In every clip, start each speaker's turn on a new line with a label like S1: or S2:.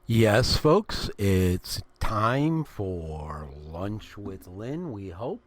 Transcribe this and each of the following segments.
S1: Yes, folks, it's time for Lunch with Lynn, we hope.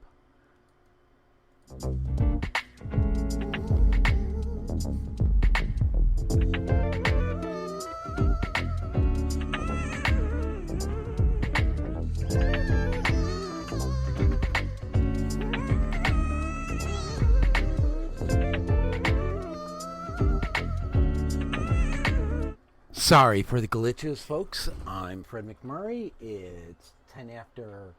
S1: Sorry for the glitches, folks. I'm Fred McMurray. It's 10 after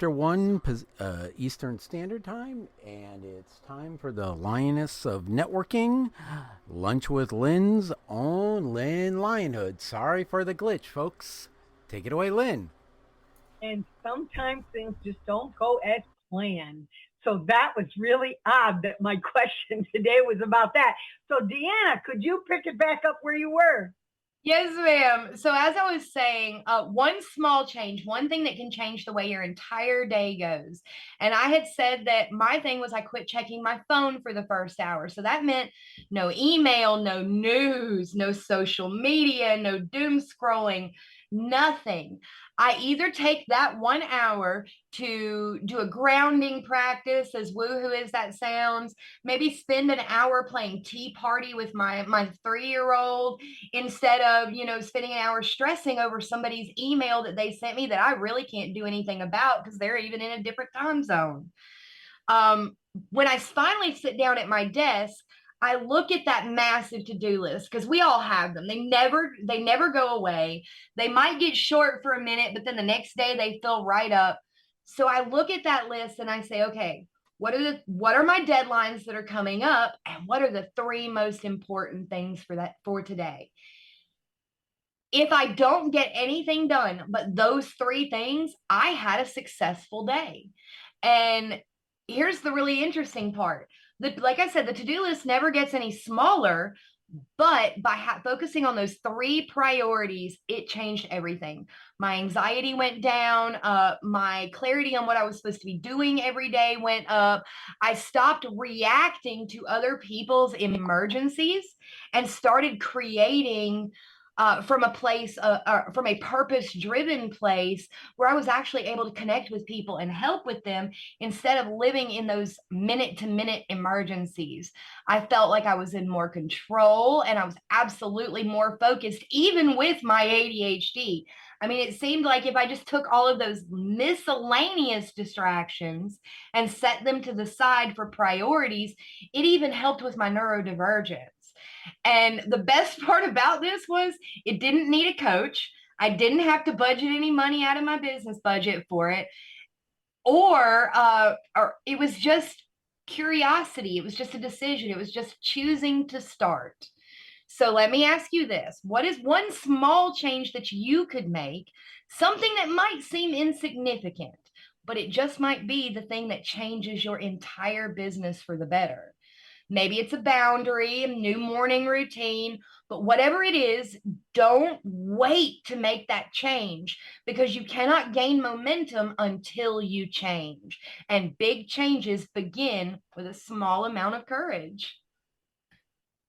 S1: 1 Eastern Standard Time, and it's time for the Lioness of Networking, Lunch with Lynn's own Lynn Lionhood. Sorry for the glitch, folks. Take it away, Lynn.
S2: And sometimes things just don't go as planned. So that was really odd that my question today was about that. So, Deanna, could you pick it back up where you were?
S3: Yes, ma'am. So as I was saying, one small change, one thing that can change the way your entire day goes. And I had said that my thing was I quit checking my phone for the first hour. So that meant no email, no news, no social media, no doom scrolling, nothing. I either take that 1 hour to do a grounding practice, as woohoo as that sounds, maybe spend an hour playing tea party with my 3-year-old instead of spending an hour stressing over somebody's email that they sent me that I really can't do anything about because they're even in a different time zone. When I finally sit down at my desk, I look at that massive to-do list because we all have them. They never go away. They might get short for a minute, but then the next day they fill right up. So I look at that list and I say, okay, what are my deadlines that are coming up, and what are the three most important things for today? If I don't get anything done but those three things, I had a successful day. And here's the really interesting part. Like I said, the to-do list never gets any smaller, but by focusing on those three priorities, it changed everything. My anxiety went down. My clarity on what I was supposed to be doing every day went up. I stopped reacting to other people's emergencies and started creating from a place, from a purpose driven place where I was actually able to connect with people and help with them instead of living in those minute to minute emergencies. I felt like I was in more control and I was absolutely more focused, even with my ADHD. I mean, it seemed like if I just took all of those miscellaneous distractions and set them to the side for priorities, it even helped with my neurodivergence. And the best part about this was it didn't need a coach. I didn't have to budget any money out of my business budget for it, or it was just curiosity. It was just a decision. It was just choosing to start. So let me ask you this. What is one small change that you could make? Something that might seem insignificant, but it just might be the thing that changes your entire business for the better. Maybe it's a boundary, a new morning routine, but whatever it is, don't wait to make that change because you cannot gain momentum until you change. And big changes begin with a small amount of courage.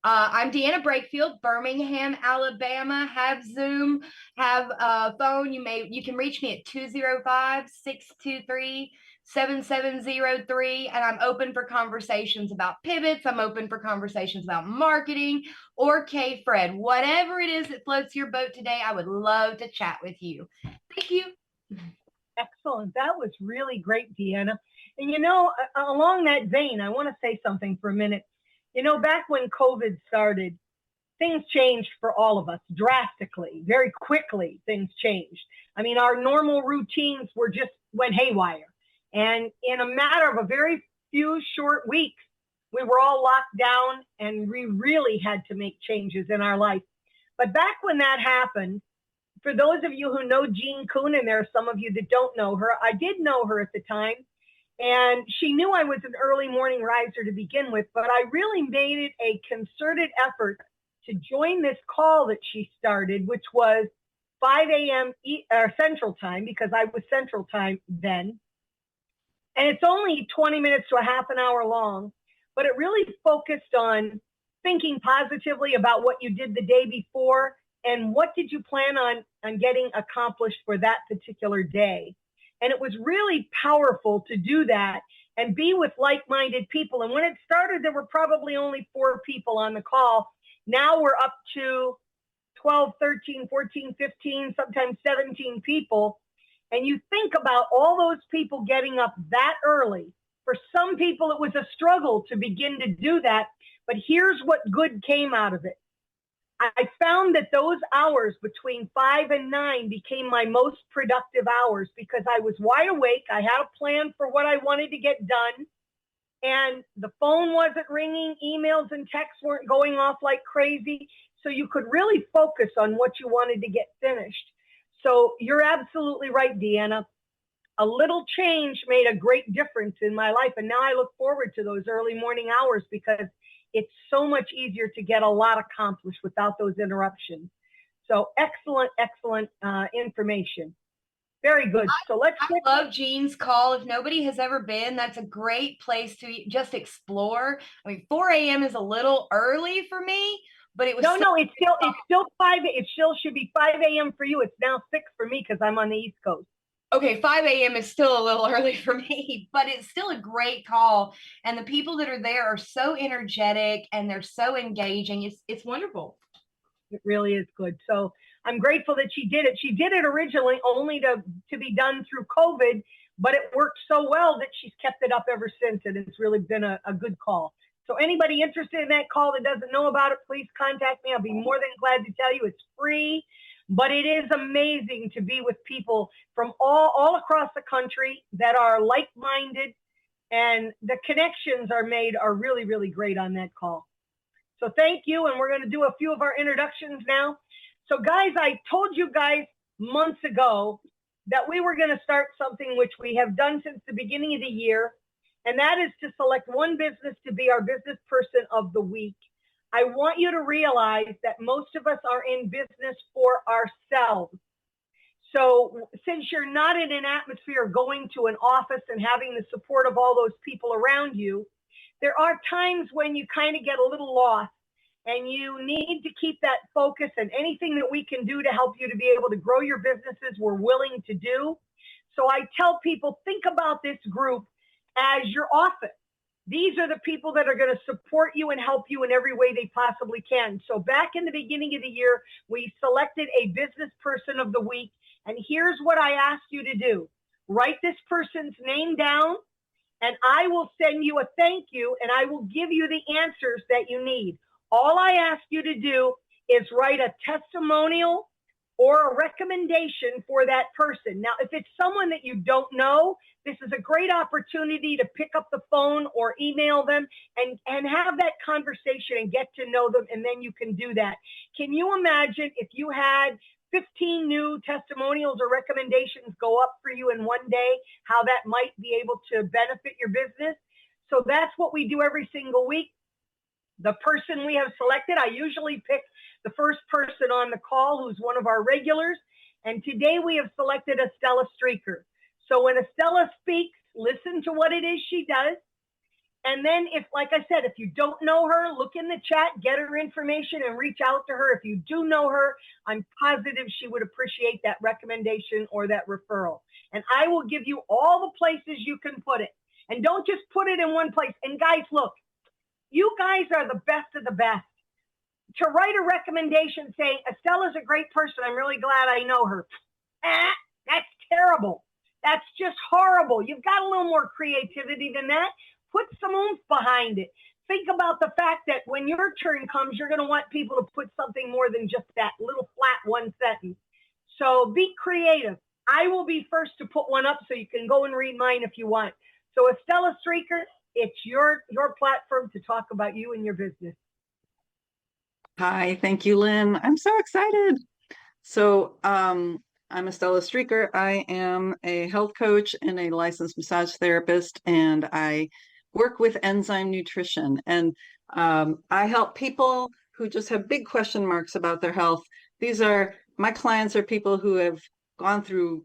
S3: I'm Deanna Brakefield, Birmingham, Alabama. Have Zoom, have a phone. You can reach me at 205-623-7703, and I'm open for conversations about pivots. I'm open for conversations about marketing or Fred. Whatever it is that floats your boat today, I would love to chat with you. Thank you.
S2: Excellent. That was really great, Deanna. And along that vein, I want to say something for a minute. Back when COVID started, things changed for all of us drastically, very quickly. Things changed. I mean, our normal routines went haywire. And in a matter of a very few short weeks, we were all locked down and we really had to make changes in our life. But back when that happened, for those of you who know Jean Kuhn, and there are some of you that don't know her, I did know her at the time. And she knew I was an early morning riser to begin with, but I really made it a concerted effort to join this call that she started, which was 5 a.m. Central Time, because I was Central Time then. And it's only 20 minutes to a half an hour long, but it really focused on thinking positively about what you did the day before and what did you plan on getting accomplished for that particular day. And it was really powerful to do that and be with like-minded people. And when it started, there were probably only 4 people on the call. Now we're up to 12, 13, 14, 15, sometimes 17 people. And you think about all those people getting up that early. For some people, it was a struggle to begin to do that. But here's what good came out of it. I found that those hours between 5 and 9 became my most productive hours because I was wide awake. I had a plan for what I wanted to get done. And the phone wasn't ringing. Emails and texts weren't going off like crazy. So you could really focus on what you wanted to get finished. So you're absolutely right, Deanna. A little change made a great difference in my life. And now I look forward to those early morning hours because it's so much easier to get a lot accomplished without those interruptions. So excellent, excellent information. Very good. So let's.
S3: I love Jean's call. If nobody has ever been, that's a great place to just explore. I mean, 4 a.m. is a little early for me, but it was
S2: no. It's still 5. It still should be 5 a.m. for you. It's now 6 for me because I'm on the East Coast.
S3: Okay, 5 a.m. is still a little early for me, but it's still a great call. And the people that are there are so energetic and they're so engaging. It's wonderful.
S2: It really is good. So I'm grateful that she did it. She did it originally only to be done through COVID, but it worked so well that she's kept it up ever since. And it's really been a good call. So anybody interested in that call that doesn't know about it, please contact me. I'll be more than glad to tell you. It's free. But it is amazing to be with people from all across the country that are like-minded, and the connections are made are really, really great on that call. So thank you, and we're going to do a few of our introductions now. So guys, I told you guys months ago that we were going to start something which we have done since the beginning of the year, and that is to select one business to be our business person of the week. I want you to realize that most of us are in business for ourselves. So since you're not in an atmosphere of going to an office and having the support of all those people around you, there are times when you kind of get a little lost and you need to keep that focus, and anything that we can do to help you to be able to grow your businesses, we're willing to do. So I tell people, think about this group as your office. These are the people that are going to support you and help you in every way they possibly can. So back in the beginning of the year, we selected a business person of the week. And here's what I asked you to do. Write this person's name down, and I will send you a thank you, and I will give you the answers that you need. All I ask you to do is write a testimonial or a recommendation for that person. Now, if it's someone that you don't know, this is a great opportunity to pick up the phone or email them and have that conversation and get to know them, and then you can do that. Can you imagine if you had 15 new testimonials or recommendations go up for you in one day, how that might be able to benefit your business? So that's what we do every single week. The person we have selected, I usually pick the first person on the call who's one of our regulars. And today we have selected Estella Streaker. So when Estella speaks, listen to what it is she does. And then if, like I said, if you don't know her, look in the chat, get her information and reach out to her. If you do know her, I'm positive she would appreciate that recommendation or that referral. And I will give you all the places you can put it. And don't just put it in one place. And guys, look, you guys are the best of the best. To write a recommendation saying, Estella's a great person, I'm really glad I know her. That's terrible. That's just horrible. You've got a little more creativity than that. Put some oomph behind it. Think about the fact that when your turn comes, you're going to want people to put something more than just that little flat one sentence. So be creative. I will be first to put one up so you can go and read mine if you want. So Estella Streaker, it's your platform to talk about you and your business.
S4: Hi, thank you, Lynn. I'm so excited. So I'm Estella Streaker. I am a health coach and a licensed massage therapist, and I work with enzyme nutrition. And I help people who just have big question marks about their health. My clients are people who have gone through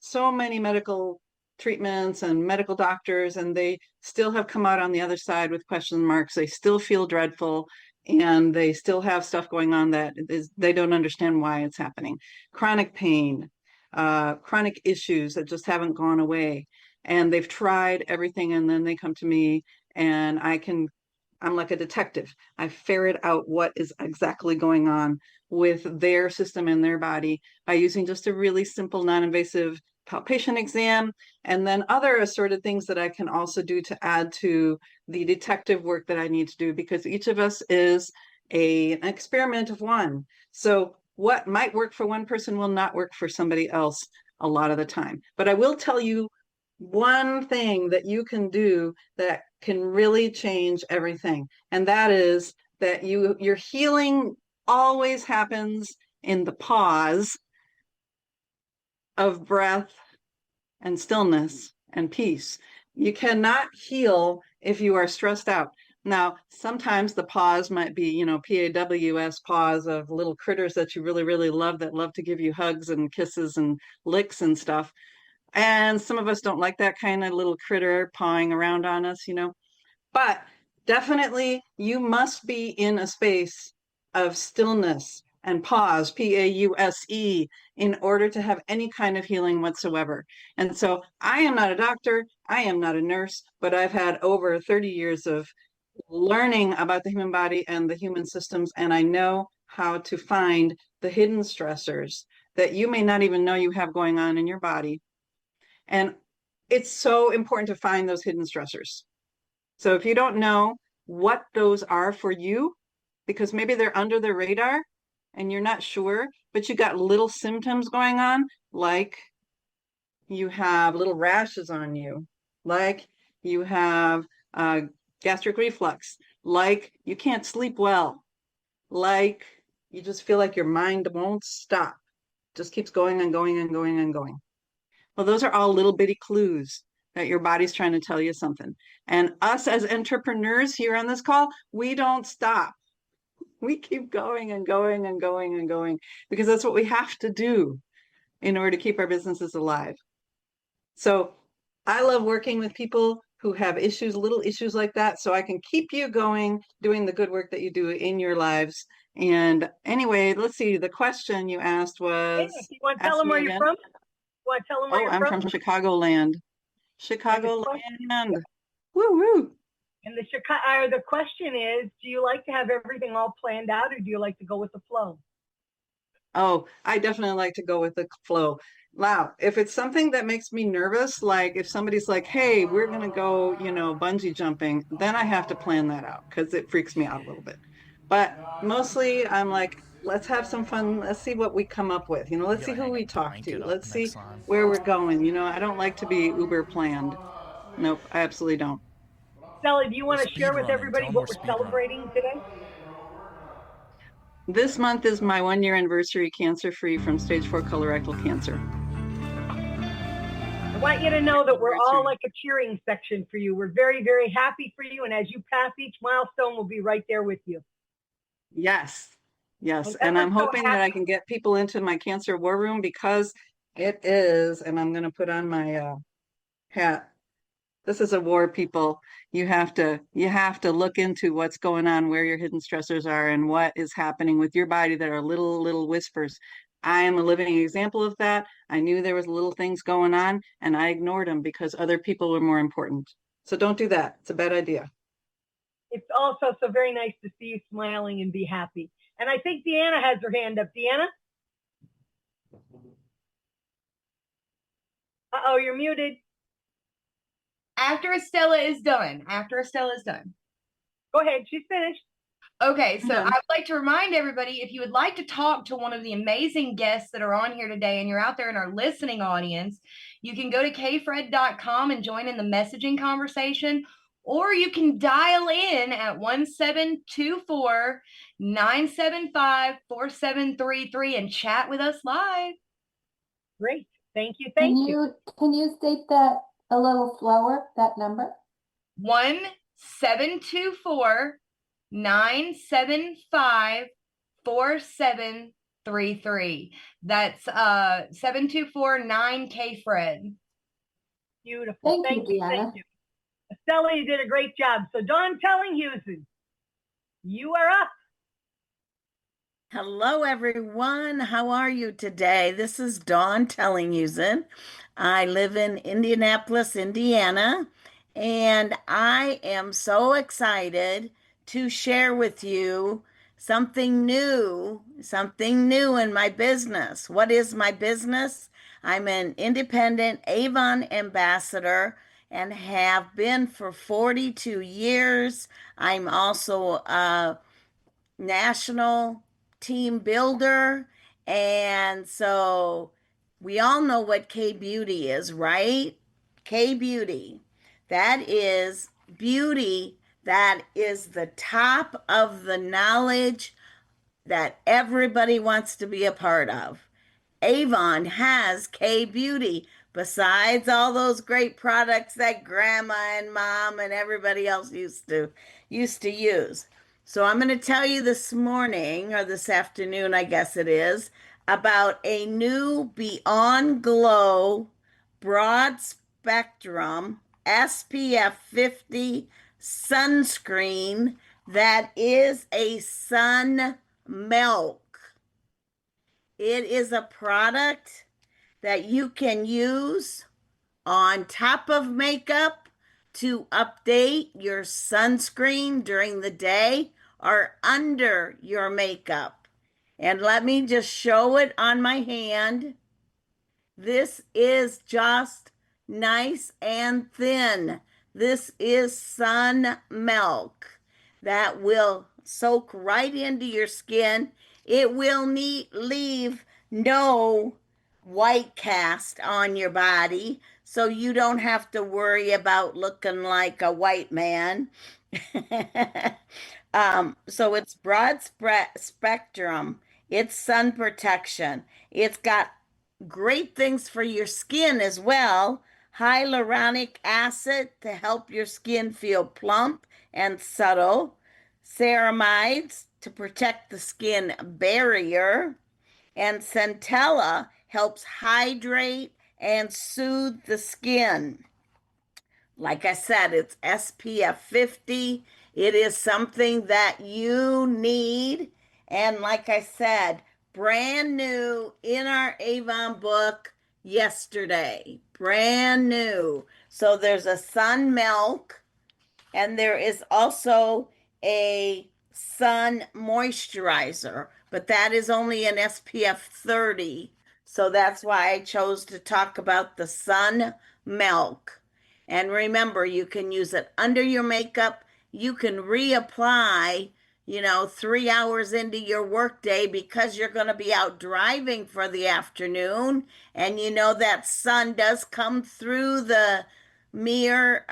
S4: so many medical treatments and medical doctors, and they still have come out on the other side with question marks. They still feel dreadful. and they still have stuff going on that they don't understand why it's happening. Chronic pain, chronic issues that just haven't gone away. And they've tried everything, and then they come to me, and I'm like a detective. I ferret out what is exactly going on with their system and their body by using just a really simple, non-invasive palpation exam, and then other assorted things that I can also do to add to the detective work that I need to do, because each of us is an experiment of one. So what might work for one person will not work for somebody else a lot of the time. But I will tell you one thing that you can do that can really change everything. And that is that your healing always happens in the pause of breath and stillness and peace. You cannot heal if you are stressed out. Now, sometimes the pause might be, PAWS pause of little critters that you really, really love, that love to give you hugs and kisses and licks and stuff. And some of us don't like that kind of little critter pawing around on us, But definitely you must be in a space of stillness and pause, PAUSE, in order to have any kind of healing whatsoever. And so I am not a doctor, I am not a nurse, but I've had over 30 years of learning about the human body and the human systems, and I know how to find the hidden stressors that you may not even know you have going on in your body. And it's so important to find those hidden stressors. So if you don't know what those are for you, because maybe they're under the radar and you're not sure, but you got little symptoms going on, like you have little rashes on you, like you have gastric reflux, like you can't sleep well, like you just feel like your mind won't stop, just keeps going and going and going and going. Well, those are all little bitty clues that your body's trying to tell you something. And us as entrepreneurs here on this call, we don't stop. We keep going and going and going and going, because that's what we have to do in order to keep our businesses alive. So I love working with people who have issues, little issues like that, so I can keep you going, doing the good work that you do in your lives. And anyway, let's see, the question you asked was,
S2: Hey, you want to tell them where you're from? Want to tell them where you're
S4: I'm from Chicagoland. Chicagoland. Woo woo.
S2: And the question is, do you like to have everything all planned out, or do you like to go with the flow?
S4: Oh, I definitely like to go with the flow. Wow, if it's something that makes me nervous, like if somebody's like, hey, we're going to go, bungee jumping, then I have to plan that out because it freaks me out a little bit. But mostly I'm like, let's have some fun. Let's see what we come up with. Let's see who we talk to. Let's see where we're going. I don't like to be uber planned. Nope, I absolutely don't.
S2: Stella, do you want to share with everybody what we're celebrating today?
S4: This month is my 1-year anniversary cancer-free from stage 4 colorectal cancer.
S2: I want you to know that we're all like a cheering section for you. We're very, very happy for you. And as you pass each milestone, we'll be right there with you.
S4: Yes. And I'm hoping that I can get people into my cancer war room, because it is, and I'm going to put on my hat. This is a war, people. You have to look into what's going on, where your hidden stressors are, and what is happening with your body that are little whispers. I am a living example of that. I knew there was little things going on, and I ignored them because other people were more important. So don't do that. It's a bad idea.
S2: It's also so very nice to see you smiling and be happy. And I think Deanna has her hand up. Deanna? Uh-oh, you're muted.
S3: After Estella is done.
S2: Go ahead. She's finished.
S3: Okay, so I'd like to remind everybody, if you would like to talk to one of the amazing guests that are on here today and you're out there in our listening audience, you can go to kfred.com and join in the messaging conversation, or you can dial in at 1724-975-4733 and chat with us live.
S2: Great. Thank you. Thank you.
S5: Can you state that a little slower, that number?
S3: 1-724-975-4733. That's 7249-KFRED.
S2: Beautiful. Thank you. Thank you. Estella, you did a great job. So Dawn Telling Houston. You are up.
S6: Hello, everyone. How are you today? This is Dawn Tellinghausen. I live in Indianapolis, Indiana, and I am so excited to share with you something new in my business. What is my business? I'm an independent Avon ambassador and have been for 42 years. I'm also a national team builder. And so we all know what K Beauty is, right? K Beauty. That is beauty that is the top of the knowledge that everybody wants to be a part of. Avon has K Beauty, besides all those great products that grandma and mom and everybody else used to use. So I'm going to tell you this morning or this afternoon, I guess it is, about a new Beyond Glow broad spectrum SPF 50 sunscreen that is a sun milk. It is a product that you can use on top of makeup to update your sunscreen during the day or under your makeup. And let me just show it on my hand. This is just nice and thin. This is sun milk that will soak right into your skin. It will leave no white cast on your body, so you don't have to worry about looking like a white man. So it's broad spectrum. It's sun protection. It's got great things for your skin as well. Hyaluronic acid to help your skin feel plump and subtle. Ceramides to protect the skin barrier. And Centella helps hydrate and soothe the skin. Like I said, it's SPF 50. It is something that you need. And like I said, brand new in our Avon book yesterday. Brand new. So there's a sun milk, and there is also a sun moisturizer, but that is only an SPF 30. So that's why I chose to talk about the sun milk. And remember, you can use it under your makeup. You can reapply, 3 hours into your workday because you're going to be out driving for the afternoon. And that sun does come through the mirror,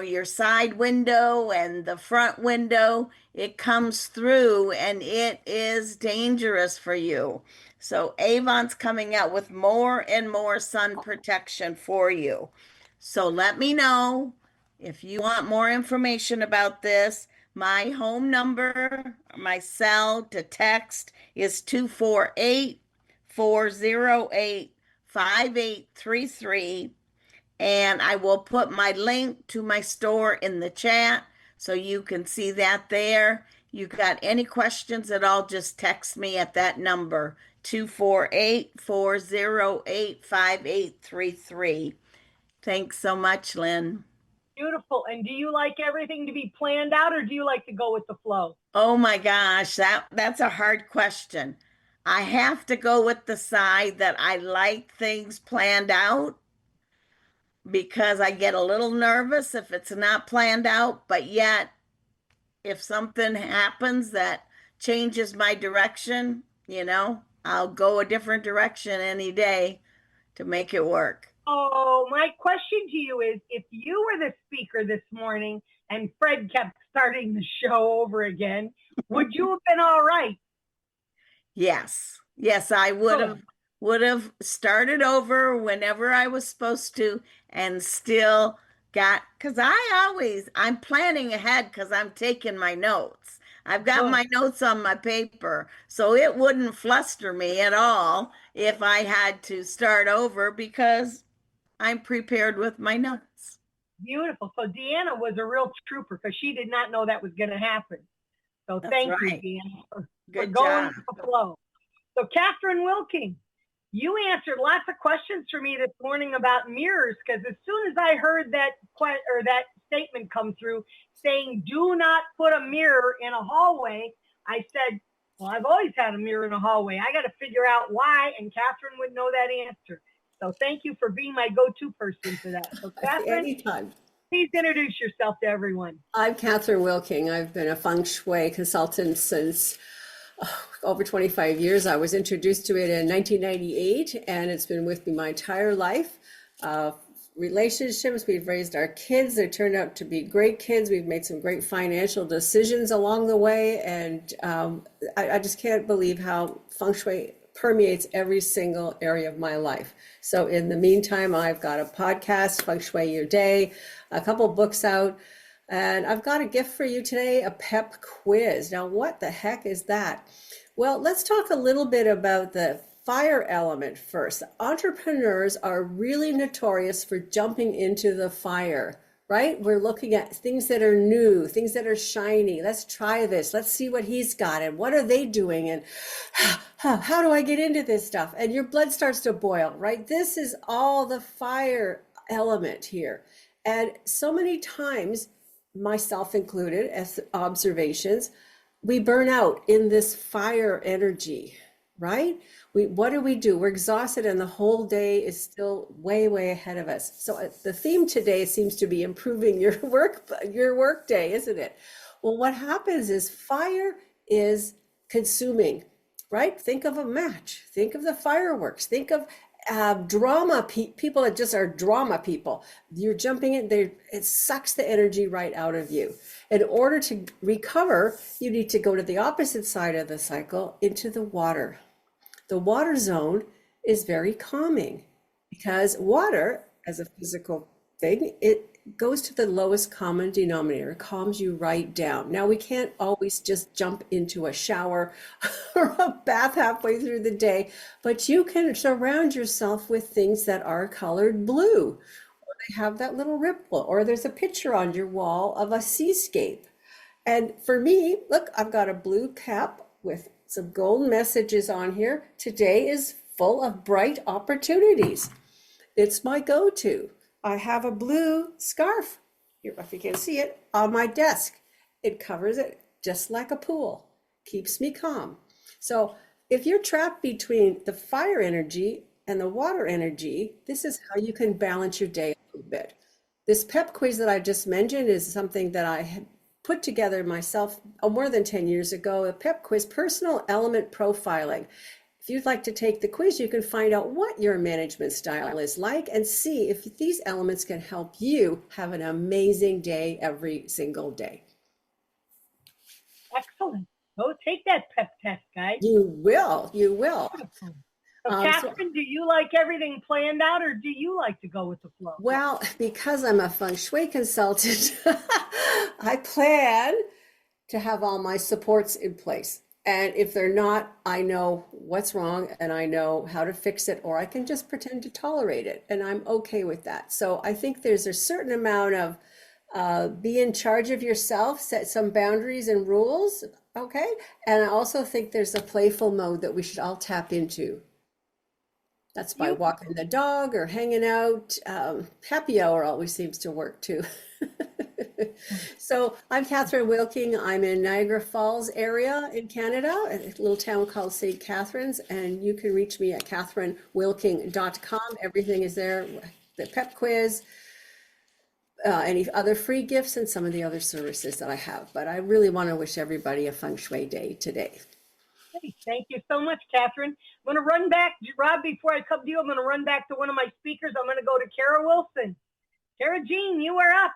S6: your side window and the front window. It comes through and it is dangerous for you. So Avon's coming out with more and more sun protection for you. So let me know if you want more information about this. My home number, my cell to text is 248-408-5833. And I will put my link to my store in the chat so you can see that there. You got any questions at all, just text me at that number, 248-408-5833. Thanks so much, Lynn.
S2: Beautiful. And do you like everything to be planned out, or do you like to go with the flow?
S6: Oh my gosh, that's a hard question. I have to go with the side that I like things planned out because I get a little nervous if it's not planned out, but yet if something happens that changes my direction, I'll go a different direction any day to make it work.
S2: Oh, my question to you is, if you were the speaker this morning and Fred kept starting the show over again, would you have been all right?
S6: Yes. Yes, I would have started over whenever I was supposed to and still because I'm planning ahead because I'm taking my notes. I've got my notes on my paper, so it wouldn't fluster me at all if I had to start over because I'm prepared with my notes.
S2: Beautiful. So Deanna was a real trooper because she did not know that was going to happen. So
S6: That's
S2: thank
S6: right.
S2: you, Deanna, for
S6: Good
S2: going
S6: job.
S2: with the flow. So Catherine Wilking, you answered lots of questions for me this morning about mirrors, because as soon as I heard that that statement come through saying, do not put a mirror in a hallway, I said, well, I've always had a mirror in a hallway. I got to figure out why, and Catherine would know that answer. So thank you for being my go-to person for that. So Catherine,
S7: Anytime.
S2: please introduce yourself to everyone.
S7: I'm Catherine Wilking. I've been a feng shui consultant since over 25 years. I was introduced to it in 1998, and it's been with me my entire life. Relationships, we've raised our kids. They turned out to be great kids. We've made some great financial decisions along the way, and I just can't believe how feng shui permeates every single area of my life. So in the meantime, I've got a podcast, Feng Shui Your Day, a couple books out, and I've got a gift for you today, a pep quiz. Now, what the heck is that? Well, let's talk a little bit about the fire element first. Entrepreneurs are really notorious for jumping into the fire, right? We're looking at things that are new, things that are shiny. Let's try this. Let's see what he's got and what are they doing, and how do I get into this stuff? And your blood starts to boil, right? This is all the fire element here. And so many times, myself included, as observations, we burn out in this fire energy, right? What do? We're exhausted, and the whole day is still way, way ahead of us. So the theme today seems to be improving your work day, isn't it? Well, what happens is fire is consuming, right? Think of a match. Think of the fireworks. Think of drama people that just are drama people. You're jumping in there, it sucks the energy right out of you. In order to recover, you need to go to the opposite side of the cycle, into the water. The water zone is very calming, because water, as a physical thing, it goes to the lowest common denominator, calms you right down. Now, we can't always just jump into a shower or a bath halfway through the day, but you can surround yourself with things that are colored blue, or they have that little ripple, or there's a picture on your wall of a seascape. And for me, look, I've got a blue cap with some gold messages on here. Today is full of bright opportunities. It's my go-to. I have a blue scarf, here, if you can see it, on my desk. It covers it just like a pool, keeps me calm. So if you're trapped between the fire energy and the water energy, this is how you can balance your day a little bit. This pep quiz that I just mentioned is something that I had put together myself more than 10 years ago, a pep quiz, personal element profiling. If you'd like to take the quiz, you can find out what your management style is like and see if these elements can help you have an amazing day every single day.
S2: Excellent. Go take that pep test, guys.
S7: You will.
S2: Beautiful. So Catherine, do you like everything planned out, or do you like to go with the flow?
S7: Well, because I'm a feng shui consultant, I plan to have all my supports in place. And if they're not, I know what's wrong and I know how to fix it, or I can just pretend to tolerate it. And I'm okay with that. So I think there's a certain amount of be in charge of yourself, set some boundaries and rules. Okay. And I also think there's a playful mode that we should all tap into. That's by walking the dog or hanging out. Happy hour always seems to work too. So I'm Catherine Wilking. I'm in Niagara Falls area in Canada, a little town called St. Catharines, and you can reach me at catherinewilking.com. Everything is there, the pep quiz, any other free gifts, and some of the other services that I have. But I really want to wish everybody a feng shui day today.
S2: Thank you so much, Catherine. I'm going to run back, Rob, before I come to you, I'm going to run back to one of my speakers. I'm going to go to Kara Wilson. Kara Jean, you are up.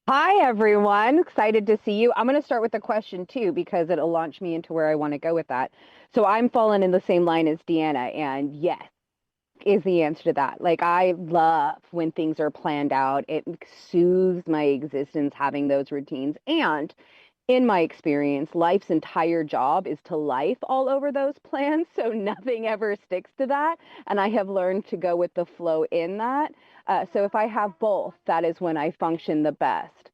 S8: Hi, everyone. Excited to see you. I'm going to start with a question, too, because it'll launch me into where I want to go with that. So I'm falling in the same line as Deanna, and yes is the answer to that. Like, I love when things are planned out. It soothes my existence having those routines. And in my experience, life's entire job is to life all over those plans. So nothing ever sticks to that. And I have learned to go with the flow in that. So if I have both, that is when I function the best.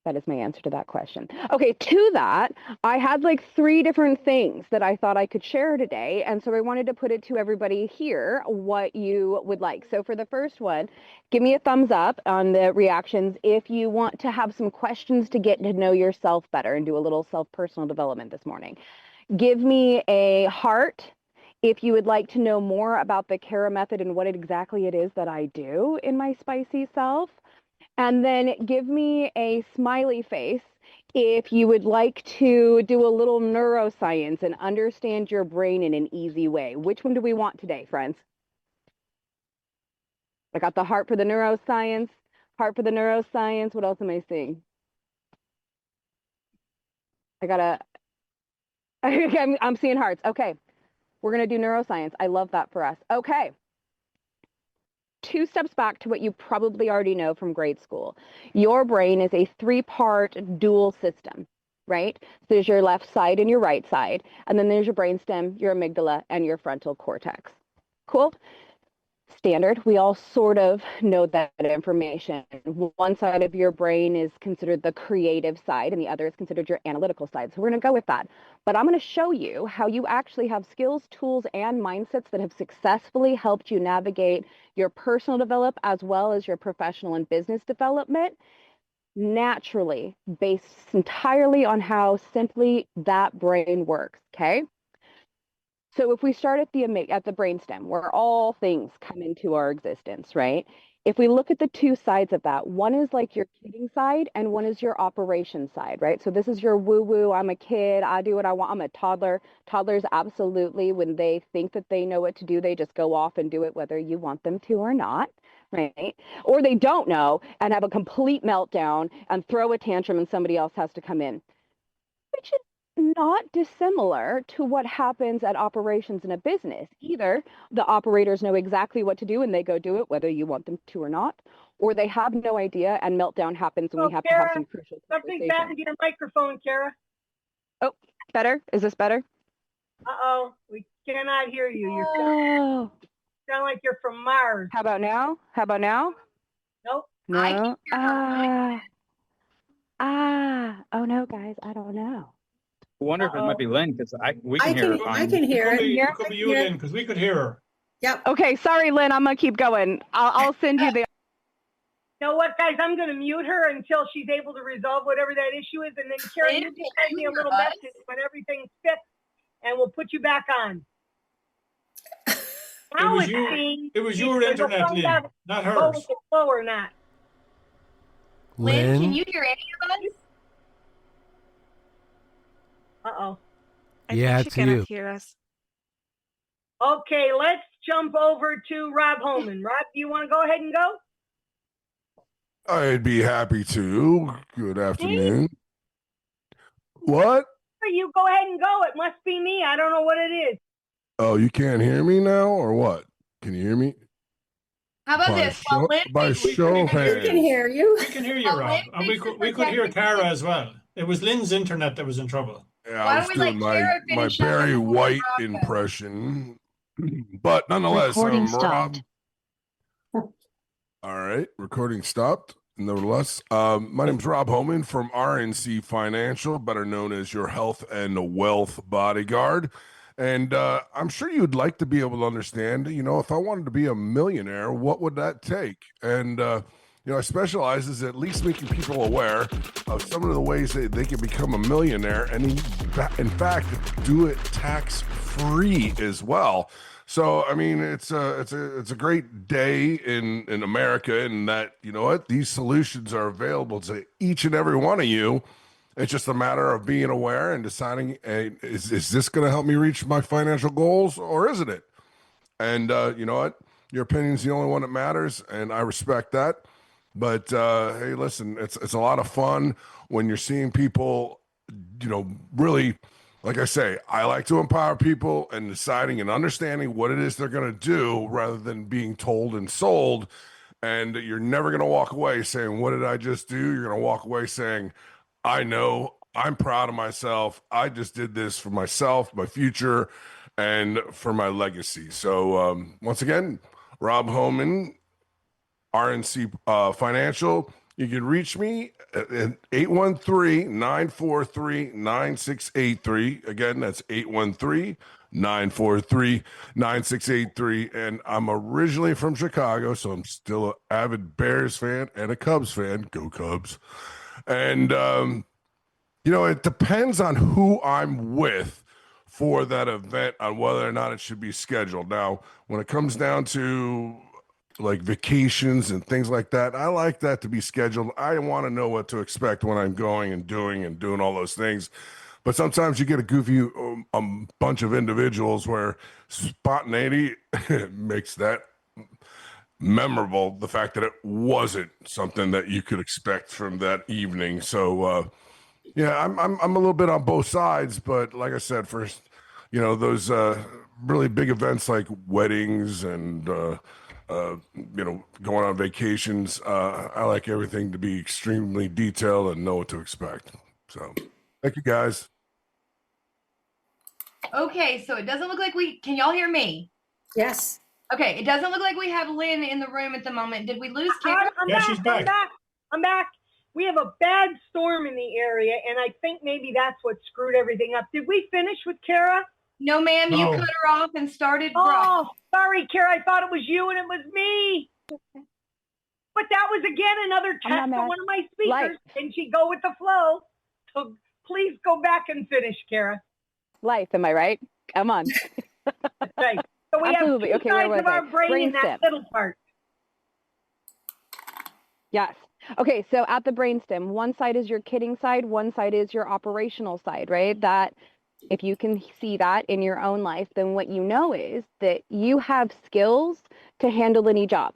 S8: That is my answer to that question. Okay, to that, I had like 3 different things that I thought I could share today. And so I wanted to put it to everybody here what you would like. So for the first one, give me a thumbs up on the reactions if you want to have some questions to get to know yourself better and do a little self-personal development this morning. Give me a heart if you would like to know more about the Kara method and what exactly it is that I do in my spicy self. And then give me a smiley face if you would like to do a little neuroscience and understand your brain in an easy way. Which one do we want today, friends? I got the heart for the neuroscience, heart for the neuroscience. What else am I seeing? I'm seeing hearts. Okay, we're going to do neuroscience. I love that for us. Okay. 2 steps back to what you probably already know from grade school. Your brain is a 3-part dual system, right? So there's your left side and your right side, and then there's your brainstem, your amygdala, and your frontal cortex. Cool? Standard. We all sort of know that information. One side of your brain is considered the creative side, and the other is considered your analytical side. So we're going to go with that. But I'm going to show you how you actually have skills, tools, and mindsets that have successfully helped you navigate your personal development as well as your professional and business development naturally, based entirely on how simply that brain works. Okay. So if we start at the brainstem, where all things come into our existence, right? If we look at the 2 sides of that, one is like your kidding side and one is your operation side, right? So this is your woo-woo, I'm a kid, I do what I want, I'm a toddler. Toddlers absolutely, when they think that they know what to do, they just go off and do it whether you want them to or not, right? Or they don't know and have a complete meltdown and throw a tantrum and somebody else has to come in, which is not dissimilar to what happens at operations in a business. Either the operators know exactly what to do and they go do it whether you want them to or not, or they have no idea and meltdown happens and we have
S2: Kara,
S8: to have some crucial
S2: something's
S8: conversation.
S2: happened to your microphone, Kara.
S8: Oh, better? Is this better?
S2: Uh-oh, we cannot hear you. You sound like you're from Mars.
S8: How about now? How about now?
S2: Nope.
S8: No.
S3: I can hear her.
S8: Oh no, guys, I don't know.
S9: I wonder if it might be Lynn because we
S7: I
S9: can hear her
S7: can,
S9: fine.
S7: I can hear it.
S10: It could be you, Lynn, because we could hear her.
S7: Yep.
S8: Okay, sorry, Lynn, I'm gonna keep going. I'll send you the.
S2: You know what, guys? I'm going to mute her until she's able to resolve whatever that issue is. And then, Kara, you just send me a little message when everything's fixed, and we'll put you back on. Now
S10: It was your internet, Lynn, not hers.
S2: Slow or not.
S3: Lynn, can you hear any of us?
S2: Uh-oh.
S1: Yeah,
S11: think
S1: it's
S11: she cannot
S1: you.
S11: hear us.
S2: Okay, let's jump over to Rob Holman. Rob, do you want to go ahead and go?
S12: I'd be happy to. Good afternoon. What?
S2: You go ahead and go. It must be me. I don't know what it is.
S12: Oh, you can't hear me now, or what? Can you hear me?
S3: How about this? While Lynn
S12: By show of
S7: We
S12: hands.
S7: can hear you.
S10: We can hear you, Rob. And we could hear Kara as well. It was Lynn's internet that was in trouble.
S12: Yeah,
S3: Why
S12: I
S3: don't
S12: was
S3: we
S12: doing
S3: let Kara
S12: my
S3: finish up
S12: Barry
S3: before
S12: White
S3: Rob goes?
S12: impression. But nonetheless,
S5: Recording
S12: Rob.
S5: stopped.
S12: All right, recording stopped. Nevertheless, my name's Rob Homan from RNC Financial, better known as your health and wealth bodyguard. And I'm sure you'd like to be able to understand, if I wanted to be a millionaire, what would that take? And, I specialize is at least making people aware of some of the ways that they can become a millionaire and in fact, do it tax-free as well. So, I mean, it's a great day in America in that, these solutions are available to each and every one of you. It's just a matter of being aware and deciding, is this going to help me reach my financial goals or isn't it? And you know what? Your opinion is the only one that matters, and I respect that. But hey, listen, it's a lot of fun when you're seeing people, really, like I say, I like to empower people and deciding and understanding what it is they're going to do rather than being told and sold. And you're never going to walk away saying, what did I just do? You're going to walk away saying, I know, I'm proud of myself. I just did this for myself, my future, and for my legacy. So once again, Rob Homan, RNC Financial. You can reach me at 813-943-9683. Again, that's 813-943-9683. And I'm originally from Chicago, so I'm still an avid Bears fan and a Cubs fan. Go Cubs. And, it depends on who I'm with for that event on whether or not it should be scheduled. Now, when it comes down to like vacations and things like that, I like that to be scheduled. I want to know what to expect when I'm going and doing all those things. But sometimes you get a goofy bunch of individuals where spontaneity makes that memorable, the fact that it wasn't something that you could expect from that evening. So yeah, I'm a little bit on both sides, but like I said, first, those really big events like weddings and going on vacations, I like everything to be extremely detailed and know what to expect. So thank you guys.
S3: Okay, so it doesn't look like can y'all hear me?
S7: Yes.
S3: Okay, it doesn't look like we have Lynn in the room at the moment. Did we lose Kara?
S10: She's back.
S2: I'm back. We have a bad storm in the area, and I think maybe that's what screwed everything up. Did we finish with Kara?
S3: No, ma'am.
S10: No.
S3: You cut her off and started.
S2: Oh, sorry, Kara. I thought it was you, and it was me. But that was, again, another test for one of my speakers. Can she go with the flow? So please go back and finish, Kara.
S8: Life, am I right? Come on.
S2: Right. So we
S8: Absolutely.
S2: have two sides of our brain in that middle part.
S8: Yes. Okay, so at the brainstem, one side is your kidding side, one side is your operational side, right? That if you can see that in your own life, then what you know is that you have skills to handle any job.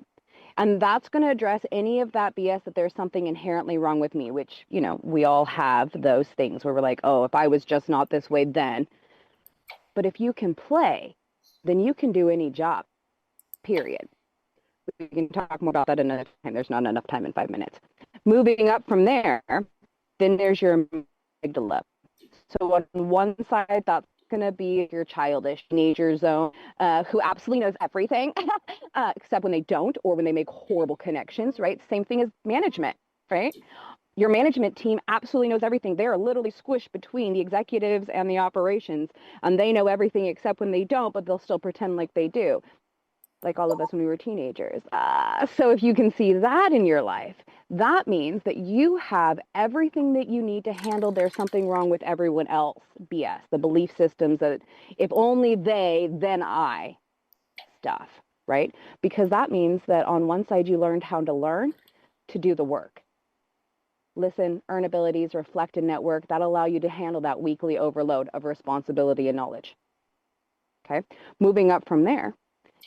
S8: And that's going to address any of that BS that there's something inherently wrong with me, which, we all have those things where we're like, oh, if I was just not this way, then. But if you can play, then you can do any job, period. We can talk more about that another time. There's not enough time in 5 minutes. Moving up from there, then there's your amygdala. So on one side, that's going to be your childish teenager zone, who absolutely knows everything, except when they don't or when they make horrible connections, right? Same thing as management, right? Your management team absolutely knows everything. They're literally squished between the executives and the operations, and they know everything except when they don't, but they'll still pretend like they do. Like all of us when we were teenagers. So if you can see that in your life, that means that you have everything that you need to handle there's something wrong with everyone else BS, the belief systems that if only they, then I stuff, right? Because that means that on one side you learned how to learn to do the work. Listen, earn abilities, reflect, and network that allow you to handle that weekly overload of responsibility and knowledge. Okay, moving up from there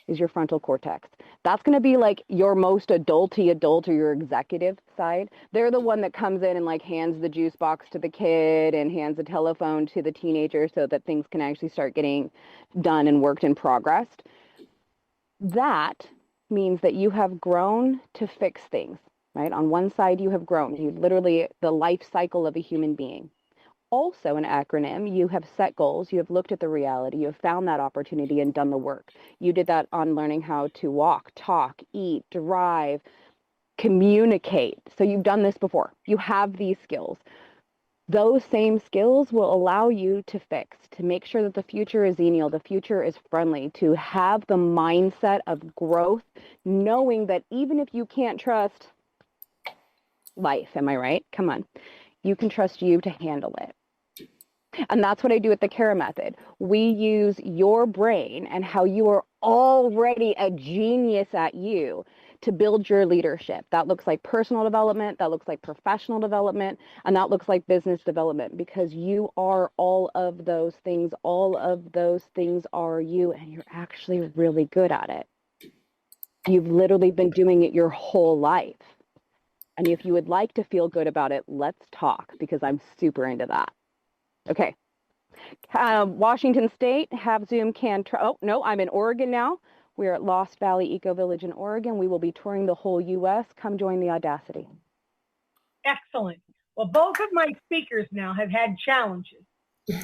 S8: is your frontal cortex. That's going to be like your most adulty adult or your executive side. They're the one that comes in and like hands the juice box to the kid and hands the telephone to the teenager so that things can actually start getting done and worked in progress. That means that you have grown to fix things, right? On one side, you have grown. You literally, the life cycle of a human being. Also an acronym, you have set goals, you have looked at the reality, you have found that opportunity and done the work. You did that on learning how to walk, talk, eat, drive, communicate. So you've done this before. You have these skills. Those same skills will allow you to fix, to make sure that the future is genial, the future is friendly, to have the mindset of growth, knowing that even if you can't trust life, am I right? Come on. You can trust you to handle it. And that's what I do with the Kara method. We use your brain and how you are already a genius at you to build your leadership. That looks like personal development, that looks like professional development, and that looks like business development because you are all of those things. All of those things are you, and you're actually really good at it. You've literally been doing it your whole life. And if you would like to feel good about it, let's talk because I'm super into that. Okay. Washington State, have Zoom oh, no, I'm in Oregon now. We're at Lost Valley Eco Village in Oregon. We will be touring the whole U.S. Come join the Audacity.
S2: Excellent. Well, both of my speakers now have had challenges.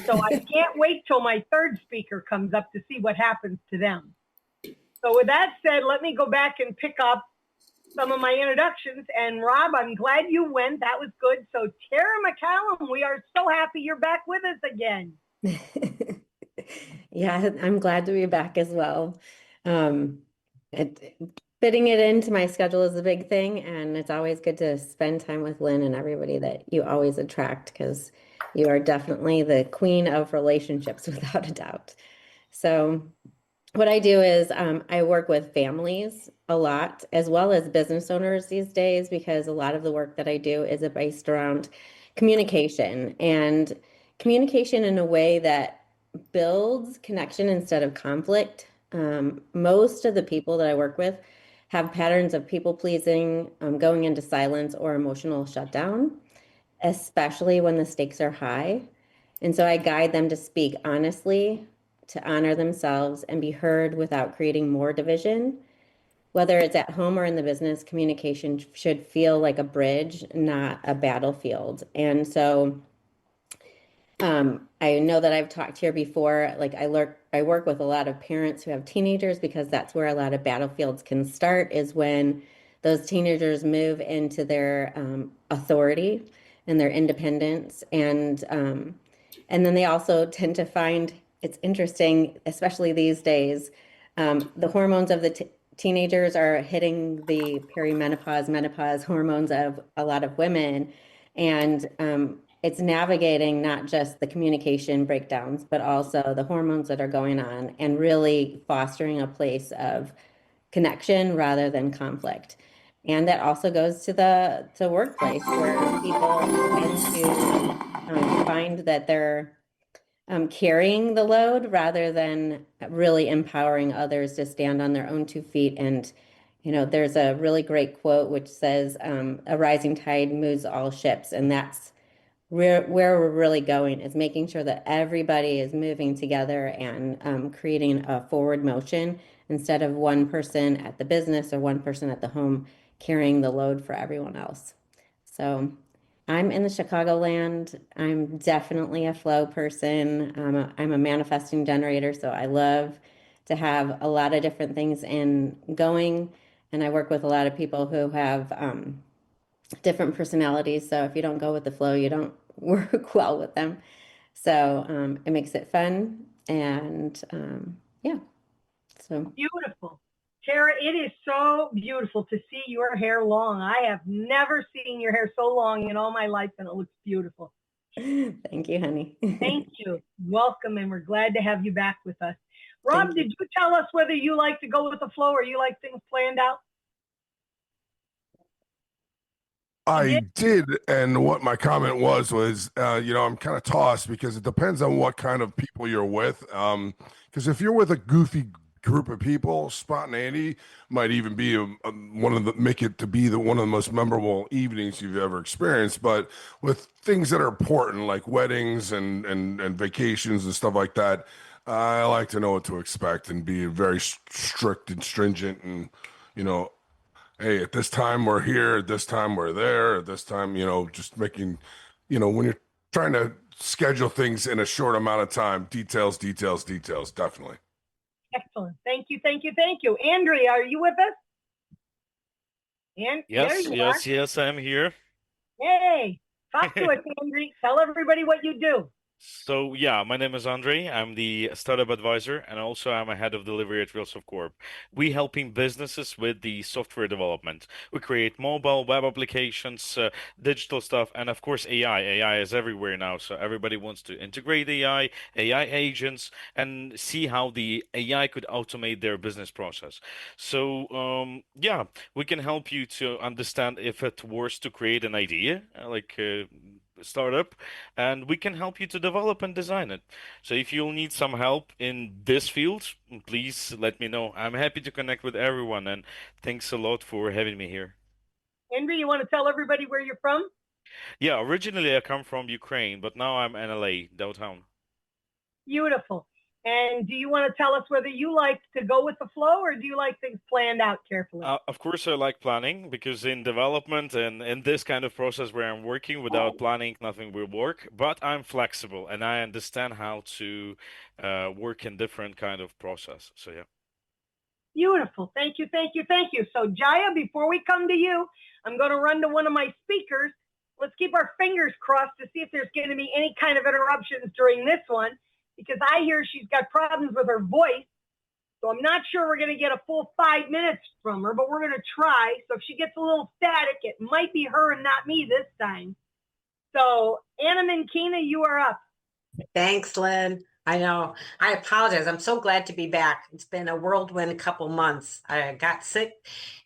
S2: So I can't wait till my third speaker comes up to see what happens to them. So with that said, let me go back and pick up some of my introductions. And Rob, I'm glad you went. That was good. So Tara McCallum, we are so happy you're back with us again.
S11: Yeah, I'm glad to be back as well. Fitting it into my schedule is a big thing, and it's always good to spend time with Lynn and everybody that you always attract, because you are definitely the queen of relationships without a doubt. So what I do is I work with families a lot, as well as business owners these days, because a lot of the work that I do is based around communication, and communication in a way that builds connection instead of conflict. Most of the people that I work with have patterns of people pleasing, going into silence or emotional shutdown, especially when the stakes are high. And so I guide them to speak honestly, to honor themselves, and be heard without creating more division. Whether it's at home or in the business, communication should feel like a bridge, not a battlefield. And so I know that I've talked here before, like I work with a lot of parents who have teenagers, because that's where a lot of battlefields can start, is when those teenagers move into their authority and their independence. And then they also tend to find, it's interesting, especially these days, the hormones of the teenagers are hitting the perimenopause, menopause hormones of a lot of women. And it's navigating not just the communication breakdowns, but also the hormones that are going on, and really fostering a place of connection rather than conflict. And that also goes to the workplace, where people tend to find that they're carrying the load rather than really empowering others to stand on their own 2 feet. And there's a really great quote which says, a rising tide moves all ships. And that's where we're really going, is making sure that everybody is moving together and creating a forward motion, instead of one person at the business or one person at the home carrying the load for everyone else. So I'm in the Chicagoland. I'm definitely a flow person. I'm a manifesting generator, so I love to have a lot of different things going. And I work with a lot of people who have different personalities. So if you don't go with the flow, you don't work well with them. So it makes it fun. And yeah, so.
S2: Beautiful. Tara, it is so beautiful to see your hair long. I have never seen your hair so long in all my life, and it looks beautiful.
S11: Thank you, honey.
S2: Thank you. Welcome, and we're glad to have you back with us. Rob, did you tell us whether you like to go with the flow or you like things planned out?
S12: I did, and what my comment was, I'm kind of tossed, because it depends on what kind of people you're with. Because if you're with a goofy group of people, spontaneity might even be one of the one of the most memorable evenings you've ever experienced. But with things that are important, like weddings and vacations and stuff like that, I like to know what to expect and be very strict and stringent, and hey, at this time we're here, at this time we're there, at this time, just making, when you're trying to schedule things in a short amount of time, details, definitely.
S2: Excellent. Thank you, thank you, thank you. Andrea, are you with us?
S13: Yes, I'm here.
S2: Hey, talk to us, Andrea. Tell everybody what you do.
S13: So yeah, my name is Andre. I'm the startup advisor, and also I'm a head of delivery at RealSoft Corp. We helping businesses with the software development. We create mobile web applications, digital stuff, and of course AI. AI is everywhere now, so everybody wants to integrate AI agents, and see how the AI could automate their business process. So yeah, we can help you to understand if it was to create an idea, startup, and we can help you to develop and design it. So if you'll need some help in this field, please let me know. I'm happy to connect with everyone, and thanks a lot for having me here.
S2: Andrea, you want to tell everybody where you're from?
S13: Yeah, originally I come from Ukraine, but now I'm in LA, downtown.
S2: Beautiful. And do you want to tell us whether you like to go with the flow, or do you like things planned out carefully?
S13: Of course, I like planning, because in development and in this kind of process where I'm working, without planning, nothing will work. But I'm flexible, and I understand how to work in different kind of process. So yeah.
S2: Beautiful. Thank you, thank you, thank you. So Jaya, before we come to you, I'm going to run to one of my speakers. Let's keep our fingers crossed to see if there's going to be any kind of interruptions during this one, because I hear she's got problems with her voice. So I'm not sure we're going to get a full 5 minutes from her, but we're going to try. So if she gets a little static, it might be her and not me this time. So Anna Minkina, you are up.
S14: Thanks, Lynn. I know. I apologize. I'm so glad to be back. It's been a whirlwind couple months. I got sick,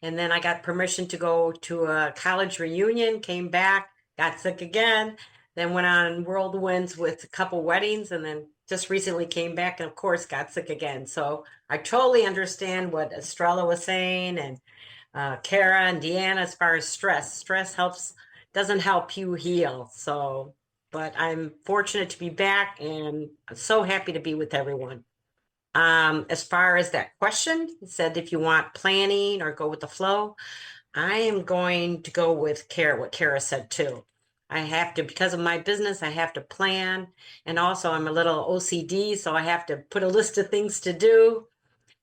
S14: and then I got permission to go to a college reunion, came back, got sick again, then went on whirlwinds with a couple weddings, and then just recently came back and, of course, got sick again. So I totally understand what Estrella was saying, and Kara and Deanna as far as stress. Stress doesn't help you heal. So, but I'm fortunate to be back, and I'm so happy to be with everyone. As far as that question, it said if you want planning or go with the flow, I am going to go with what Kara said too. I have to, because of my business, I have to plan. And also I'm a little OCD, so I have to put a list of things to do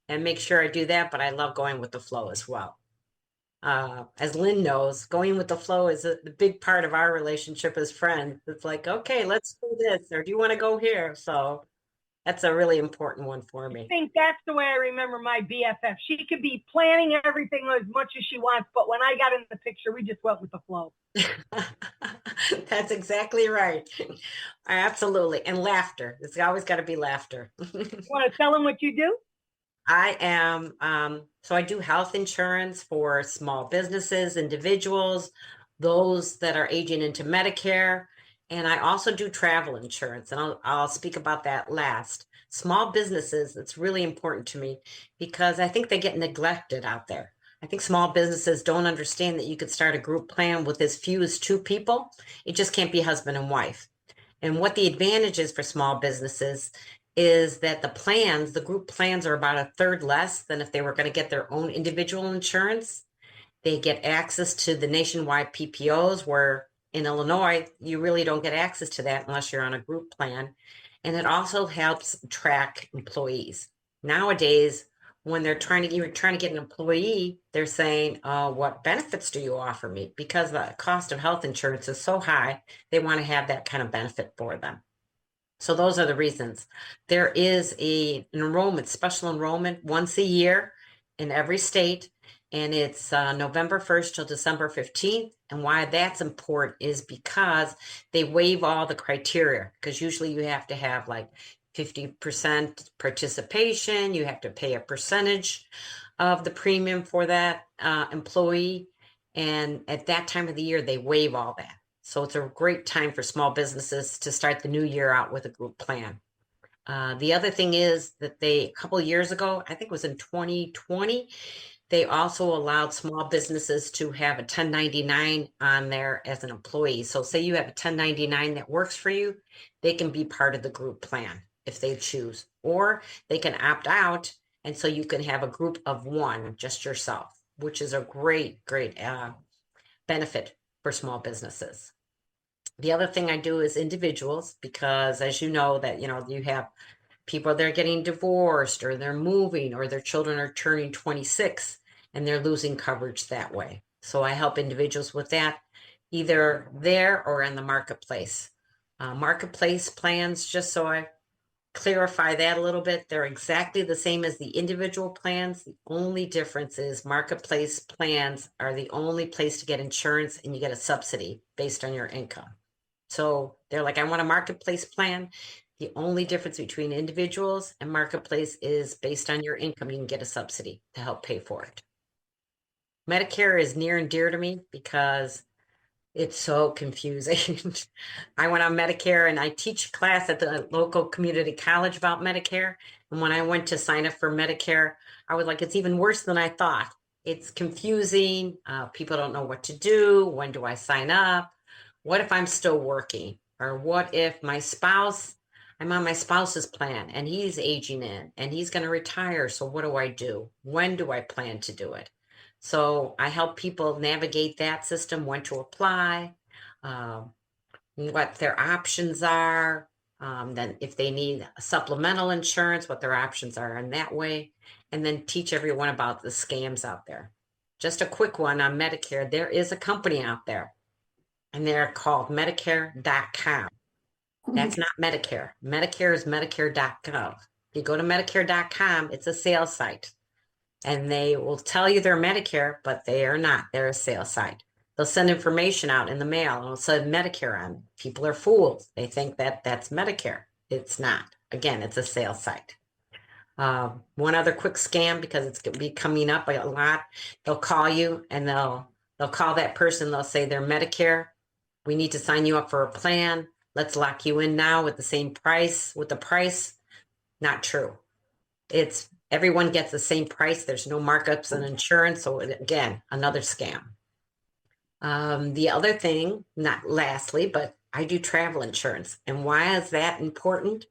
S14: and make sure I do that. But I love going with the flow as well. As Lynn knows, going with the flow is a big part of our relationship as friends. It's like, okay, let's do this, or do you want to go here? So that's a really important one for me.
S2: I think that's the way I remember my BFF. She could be planning everything as much as she wants, but when I got in the picture, we just went with the flow.
S14: That's exactly right. Absolutely. And laughter. It's always got to be laughter.
S2: You want to tell them what you do?
S14: I am, so I do health insurance for small businesses, individuals, those that are aging into Medicare. And I also do travel insurance, and I'll speak about that last. Small businesses, it's really important to me because I think they get neglected out there. I think small businesses don't understand that you could start a group plan with as few as 2 people. It just can't be husband and wife. And what the advantage is for small businesses is that the group plans are about 1/3 less than if they were going to get their own individual insurance. They get access to the nationwide PPOs, where in Illinois, you really don't get access to that unless you're on a group plan. And it also helps track employees. Nowadays, when you're trying to get an employee, they're saying, what benefits do you offer me? Because the cost of health insurance is so high, they want to have that kind of benefit for them. So those are the reasons. There is an special enrollment once a year in every state, and it's November 1st till December 15th. And why that's important is because they waive all the criteria, because usually you have to have like 50% participation, you have to pay a percentage of the premium for that employee. And at that time of the year, they waive all that. So it's a great time for small businesses to start the new year out with a group plan. The other thing is that a couple of years ago, I think it was in 2020, they also allowed small businesses to have a 1099 on there as an employee. So say you have a 1099 that works for you, they can be part of the group plan if they choose, or they can opt out. And so you can have a group of 1, just yourself, which is a great benefit for small businesses. The other thing I do is individuals, because as you know that, you have people that are getting divorced, or they're moving, or their children are turning 26 and they're losing coverage that way. So I help individuals with that, either there or in the marketplace. Marketplace plans, just so I clarify that a little bit, they're exactly the same as the individual plans. The only difference is marketplace plans are the only place to get insurance, and you get a subsidy based on your income. So they're like, I want a marketplace plan. The only difference between individuals and marketplace is based on your income, you can get a subsidy to help pay for it. Medicare is near and dear to me because it's so confusing. I went on Medicare, and I teach class at the local community college about Medicare. And when I went to sign up for Medicare, I was like, it's even worse than I thought. It's confusing. People don't know what to do. When do I sign up? What if I'm still working? Or what if I'm on my spouse's plan and he's aging in and he's going to retire? So what do I do? When do I plan to do it? So I help people navigate that system, when to apply, what their options are, Then if they need supplemental insurance, what their options are in that way, and then teach everyone about the scams out there. Just a quick one on Medicare. There is a company out there, and they're called Medicare.com. That's not Medicare. Medicare is Medicare.gov. If you go to Medicare.com, it's a sales site. And they will tell you they're Medicare, but they are not. They're a sales site. They'll send information out in the mail and it'll say Medicare on it. People are fools. They think that that's Medicare. It's not. Again, it's a sales site. One other quick scam, because it's going to be coming up a lot. They'll call you and they'll call that person. They'll say they're Medicare. We need to sign you up for a plan. Let's lock you in now with the same price. With the price, not true. It's everyone gets the same price. There's no markups on insurance. So again, another scam. The other thing, not lastly, but I do travel insurance. And why is that important?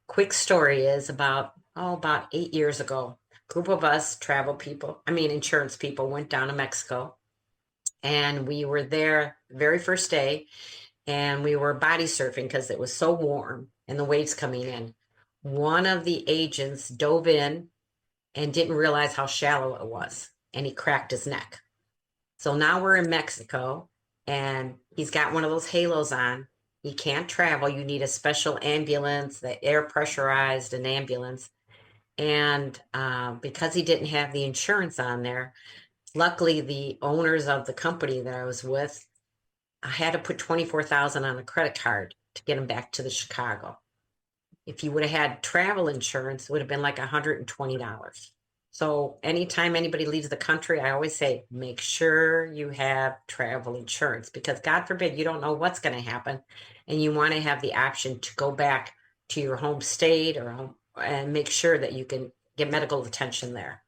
S14: Quick story is about 8 years ago, a group of us insurance people went down to Mexico, and we were there the very first day, and we were body surfing because it was so warm and the waves coming in. One of the agents dove in and didn't realize how shallow it was, and he cracked his neck. So now we're in Mexico, and he's got one of those halos on. He can't travel. You need a special ambulance, the air pressurized an ambulance. And because he didn't have the insurance on there, luckily the owners of the company that I was with, I had to put $24,000 on a credit card to get him back to the Chicago. If you would have had travel insurance, it would have been like $120. So anytime anybody leaves the country, I always say, make sure you have travel insurance, because God forbid, you don't know what's going to happen. And you want to have the option to go back to your home state and make sure that you can get medical attention there.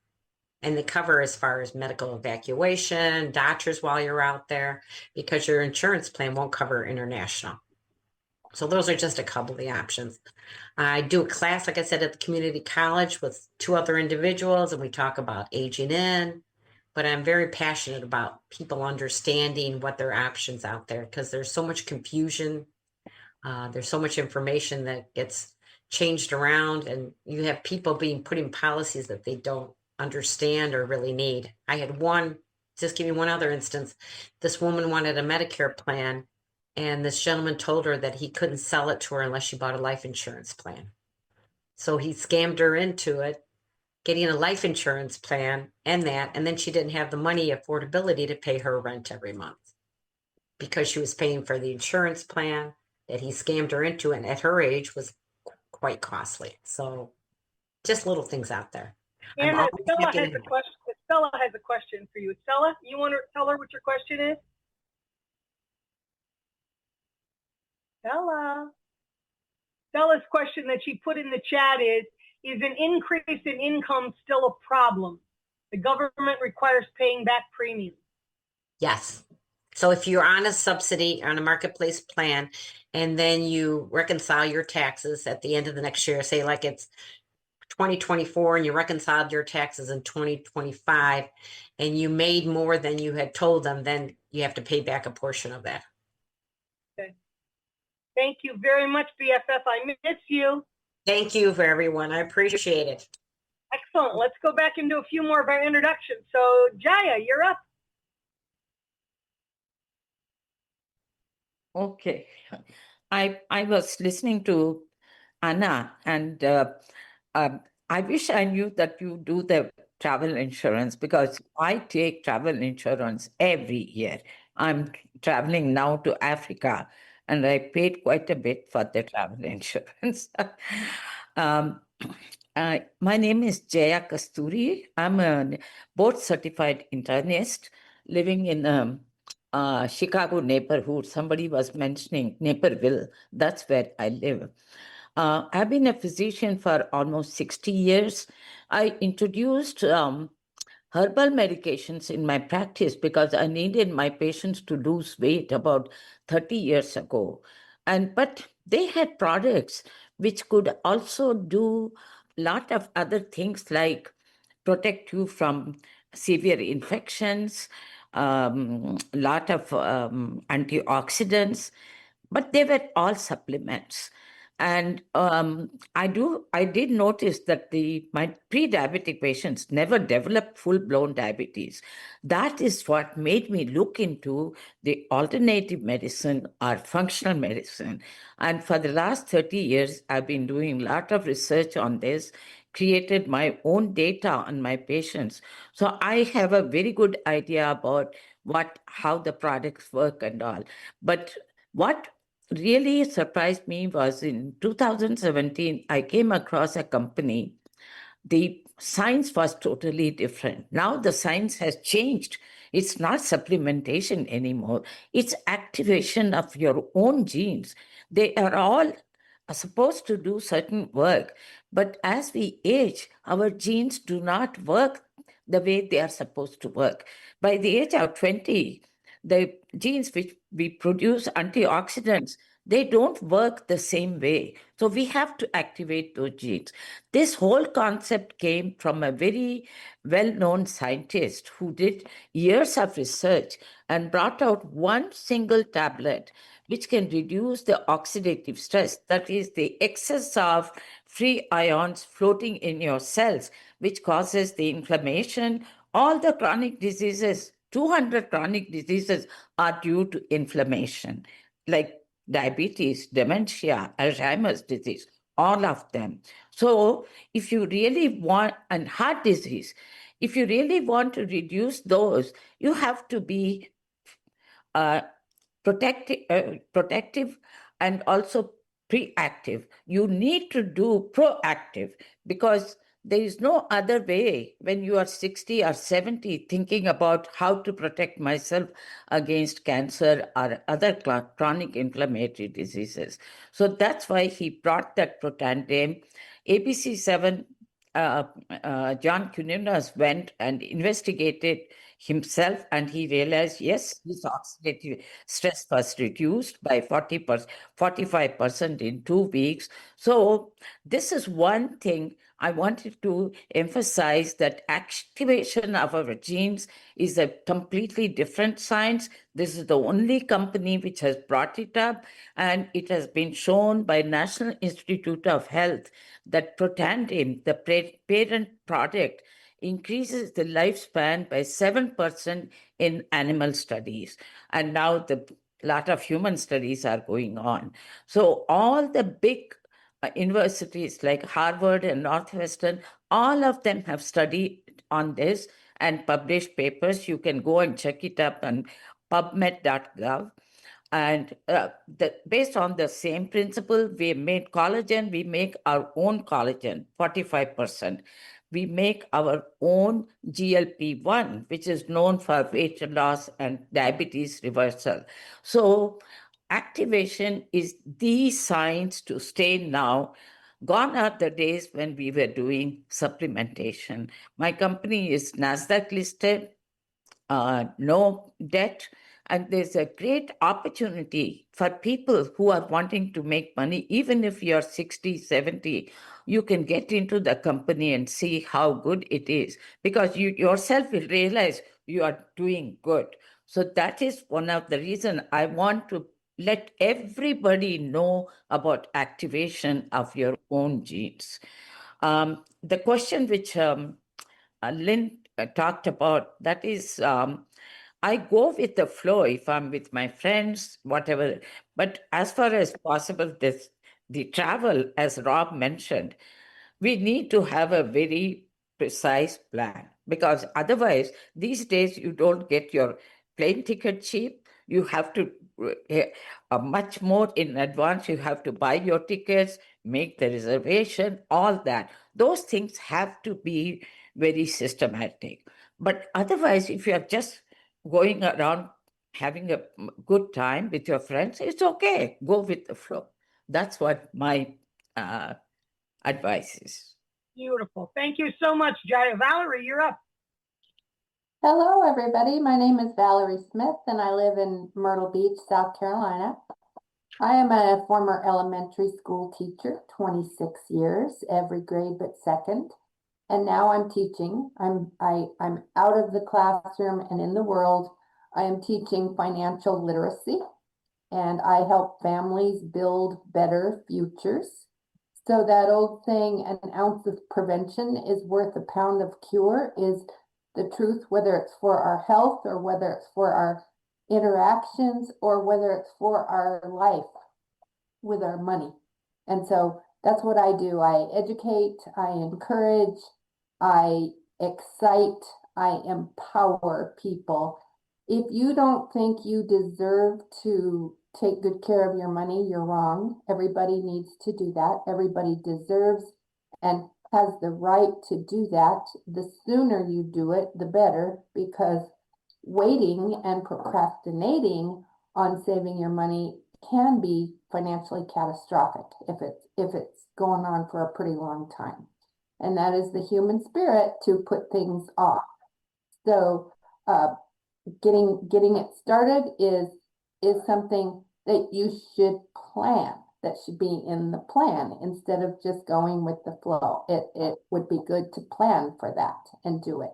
S14: And they cover as far as medical evacuation, doctors while you're out there, because your insurance plan won't cover international. So those are just a couple of the options. I do a class, like I said, at the community college with 2 other individuals, and we talk about aging in. But I'm very passionate about people understanding what their options out there, because there's so much confusion. There's so much information that gets changed around, and you have people being put in policies that they don't understand or really need. I had just give you one other instance. This woman wanted a Medicare plan, and this gentleman told her that he couldn't sell it to her unless she bought a life insurance plan. So he scammed her into it, getting a life insurance plan and then she didn't have the money affordability to pay her rent every month because she was paying for the insurance plan that he scammed her into, and at her age was quite costly. So just little things out there.
S2: Anna, Stella has a question. Stella has a question for you. Stella, you want to tell her what your question is? Stella's question that she put in the chat is an increase in income still a problem? The government requires paying back premiums.
S14: Yes. So if you're on a subsidy, on a marketplace plan, and then you reconcile your taxes at the end of the next year, say like it's 2024 and you reconciled your taxes in 2025 and you made more than you had told them, then you have to pay back a portion of that.
S2: Okay. Thank you very much, BFF. I miss you.
S14: Thank you for everyone. I appreciate it.
S2: Excellent. Let's go back and do a few more of our introductions. So Jaya, you're up.
S15: Okay. I was listening to Anna, and I wish I knew that you do the travel insurance, because I take travel insurance every year. I'm traveling now to Africa, and I paid quite a bit for the travel insurance. My name is Jaya Kasturi. I'm a board-certified internist living in Chicago neighborhood. Somebody was mentioning Naperville. That's where I live. I've been a physician for almost 60 years. I introduced herbal medications in my practice because I needed my patients to lose weight about 30 years ago. But they had products which could also do a lot of other things, like protect you from severe infections, lot of antioxidants, but they were all supplements. And I did notice that my pre-diabetic patients never developed full-blown diabetes. That is what made me look into the alternative medicine or functional medicine. And for the last 30 years, I've been doing a lot of research on this, created my own data on my patients. So I have a very good idea about how the products work and all. But what really surprised me was in 2017, I came across a company. The science was totally different. Now the science has changed. It's not supplementation anymore. It's activation of your own genes. They are all supposed to do certain work. But as we age, our genes do not work the way they are supposed to work. By the age of 20, the genes which we produce antioxidants, they don't work the same way. So we have to activate those genes. This whole concept came from a very well-known scientist who did years of research and brought out one single tablet which can reduce the oxidative stress, that is the excess of free ions floating in your cells, which causes the inflammation. All the chronic diseases, 200 chronic diseases are due to inflammation, like diabetes, dementia, Alzheimer's disease, all of them. So if you really want, and heart disease, if you really want to reduce those, you have to be protective and also preactive. You need to do proactive because there is no other way when you are 60 or 70 thinking about how to protect myself against cancer or other chronic inflammatory diseases. So that's why he brought that Protandim. ABC7, John Quinones went and investigated himself, and he realized, yes, his oxidative stress was reduced by 45% in 2 weeks. So this is one thing I wanted to emphasize, that activation of our genes is a completely different science. This is the only company which has brought it up, and it has been shown by National Institute of Health that Protandim, the parent product, increases the lifespan by 7% in animal studies. And now a lot of human studies are going on. So all the big universities like Harvard and Northwestern, all of them have studied on this and published papers. You can go and check it up on pubmed.gov. And based on the same principle, we made collagen, we make our own collagen, 45%. We make our own GLP-1, which is known for weight loss and diabetes reversal. So activation is the science to stay now. Gone are the days when we were doing supplementation. My company is NASDAQ listed, no debt, and there's a great opportunity for people who are wanting to make money. Even if you're 60, 70, you can get into the company and see how good it is, because you yourself will realize you are doing good. So that is one of the reasons I want to let everybody know about activation of your own genes. The question which Lynn talked about, that is, I go with the flow if I'm with my friends, whatever. But as far as possible, the travel, as Rob mentioned, we need to have a very precise plan, because otherwise, these days, you don't get your plane ticket cheap. You have to much more in advance. You have to buy your tickets, make the reservation, all that. Those things have to be very systematic. But otherwise, if you are just going around having a good time with your friends, it's okay. Go with the flow. That's what my advice is.
S2: Beautiful. Thank you so much, Jaya. Valerie, you're up.
S5: Hello, everybody. My name is Valerie Smith, and I live in Myrtle Beach, South Carolina. I am a former elementary school teacher, 26 years, every grade but second. And now I'm teaching. I'm out of the classroom and in the world. I am teaching financial literacy. and I help families build better futures. So that old saying, an ounce of prevention is worth a pound of cure, is the truth, whether it's for our health or whether it's for our interactions or whether it's for our life with our money. And so that's what I do. I educate, I encourage, I excite, I empower people. If you don't think you deserve to take good care of your money, you're wrong. Everybody needs to do that. Everybody deserves and has the right to do that. The sooner you do it, the better, because waiting and procrastinating on saving your money can be financially catastrophic if it's going on for a pretty long time. And that is the human spirit to put things off. So getting it started is something that you should plan, that should be in the plan instead of just going with the flow. It would be good to plan for that and do it.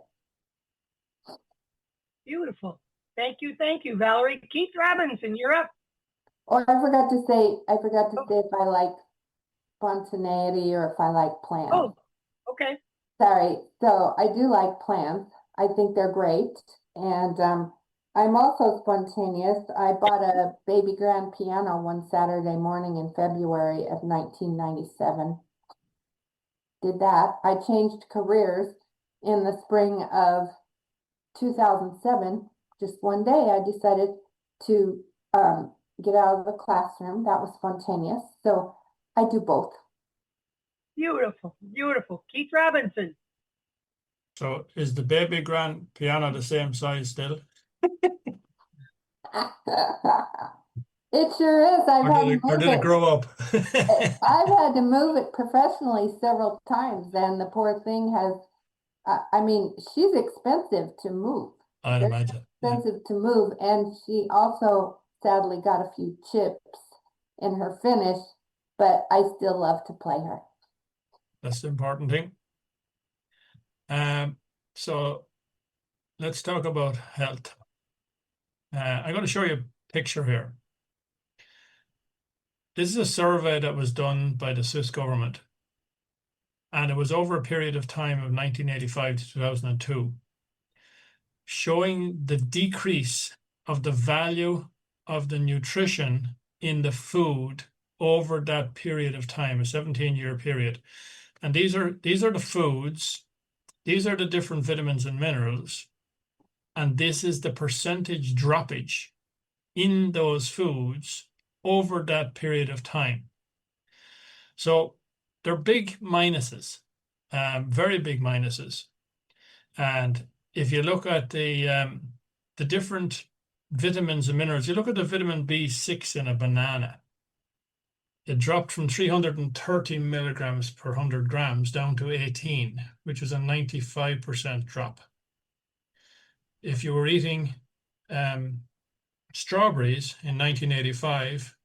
S2: Beautiful. Thank you, Valerie. Keith Robinson, you're up.
S5: Oh, I forgot to say if I like spontaneity or if I like plans.
S2: Oh, okay.
S5: Sorry. So I do like plans. I think they're great. And I'm also spontaneous. I bought a baby grand piano one Saturday morning in February of 1997. Did that. I changed careers in the spring of 2007. Just one day I decided to get out of the classroom. That was spontaneous. So I do both.
S2: Beautiful, beautiful. Keith Robinson.
S10: So is the baby grand piano the same size still?
S5: It sure is.
S10: Or did it grow up?
S5: I've had to move it professionally several times, and the poor thing has, I mean, she's expensive to move.
S10: I'd imagine.
S5: Expensive to move, and she also sadly got a few chips in her finish, but I still love to play her.
S10: That's the important thing. So let's talk about health. I'm going to show you a picture here. This is a survey that was done by the Swiss government, and it was over a period of time of 1985 to 2002, showing the decrease of the value of the nutrition in the food over that period of time, a 17-year period. And these are the foods, these are the different vitamins and minerals, and this is the percentage droppage in those foods over that period of time. So they're big minuses, very big minuses. And if you look at the different vitamins and minerals, you look at the vitamin B6 in a banana, it dropped from 330 milligrams per 100 grams down to 18, which is a 95% drop. If you were eating strawberries in 1985,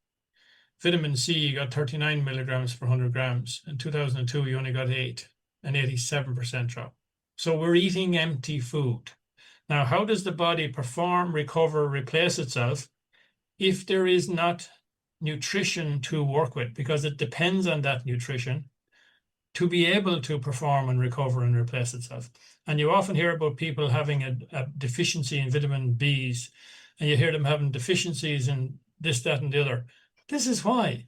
S10: vitamin C, you got 39 milligrams per 100 grams. In 2002, you only got 8, an 87% drop. So we're eating empty food. Now, how does the body perform, recover, replace itself if there is not nutrition to work with? Because it depends on that nutrition to be able to perform and recover and replace itself. And you often hear about people having a deficiency in vitamin Bs, and you hear them having deficiencies in this, that, and the other. This is why.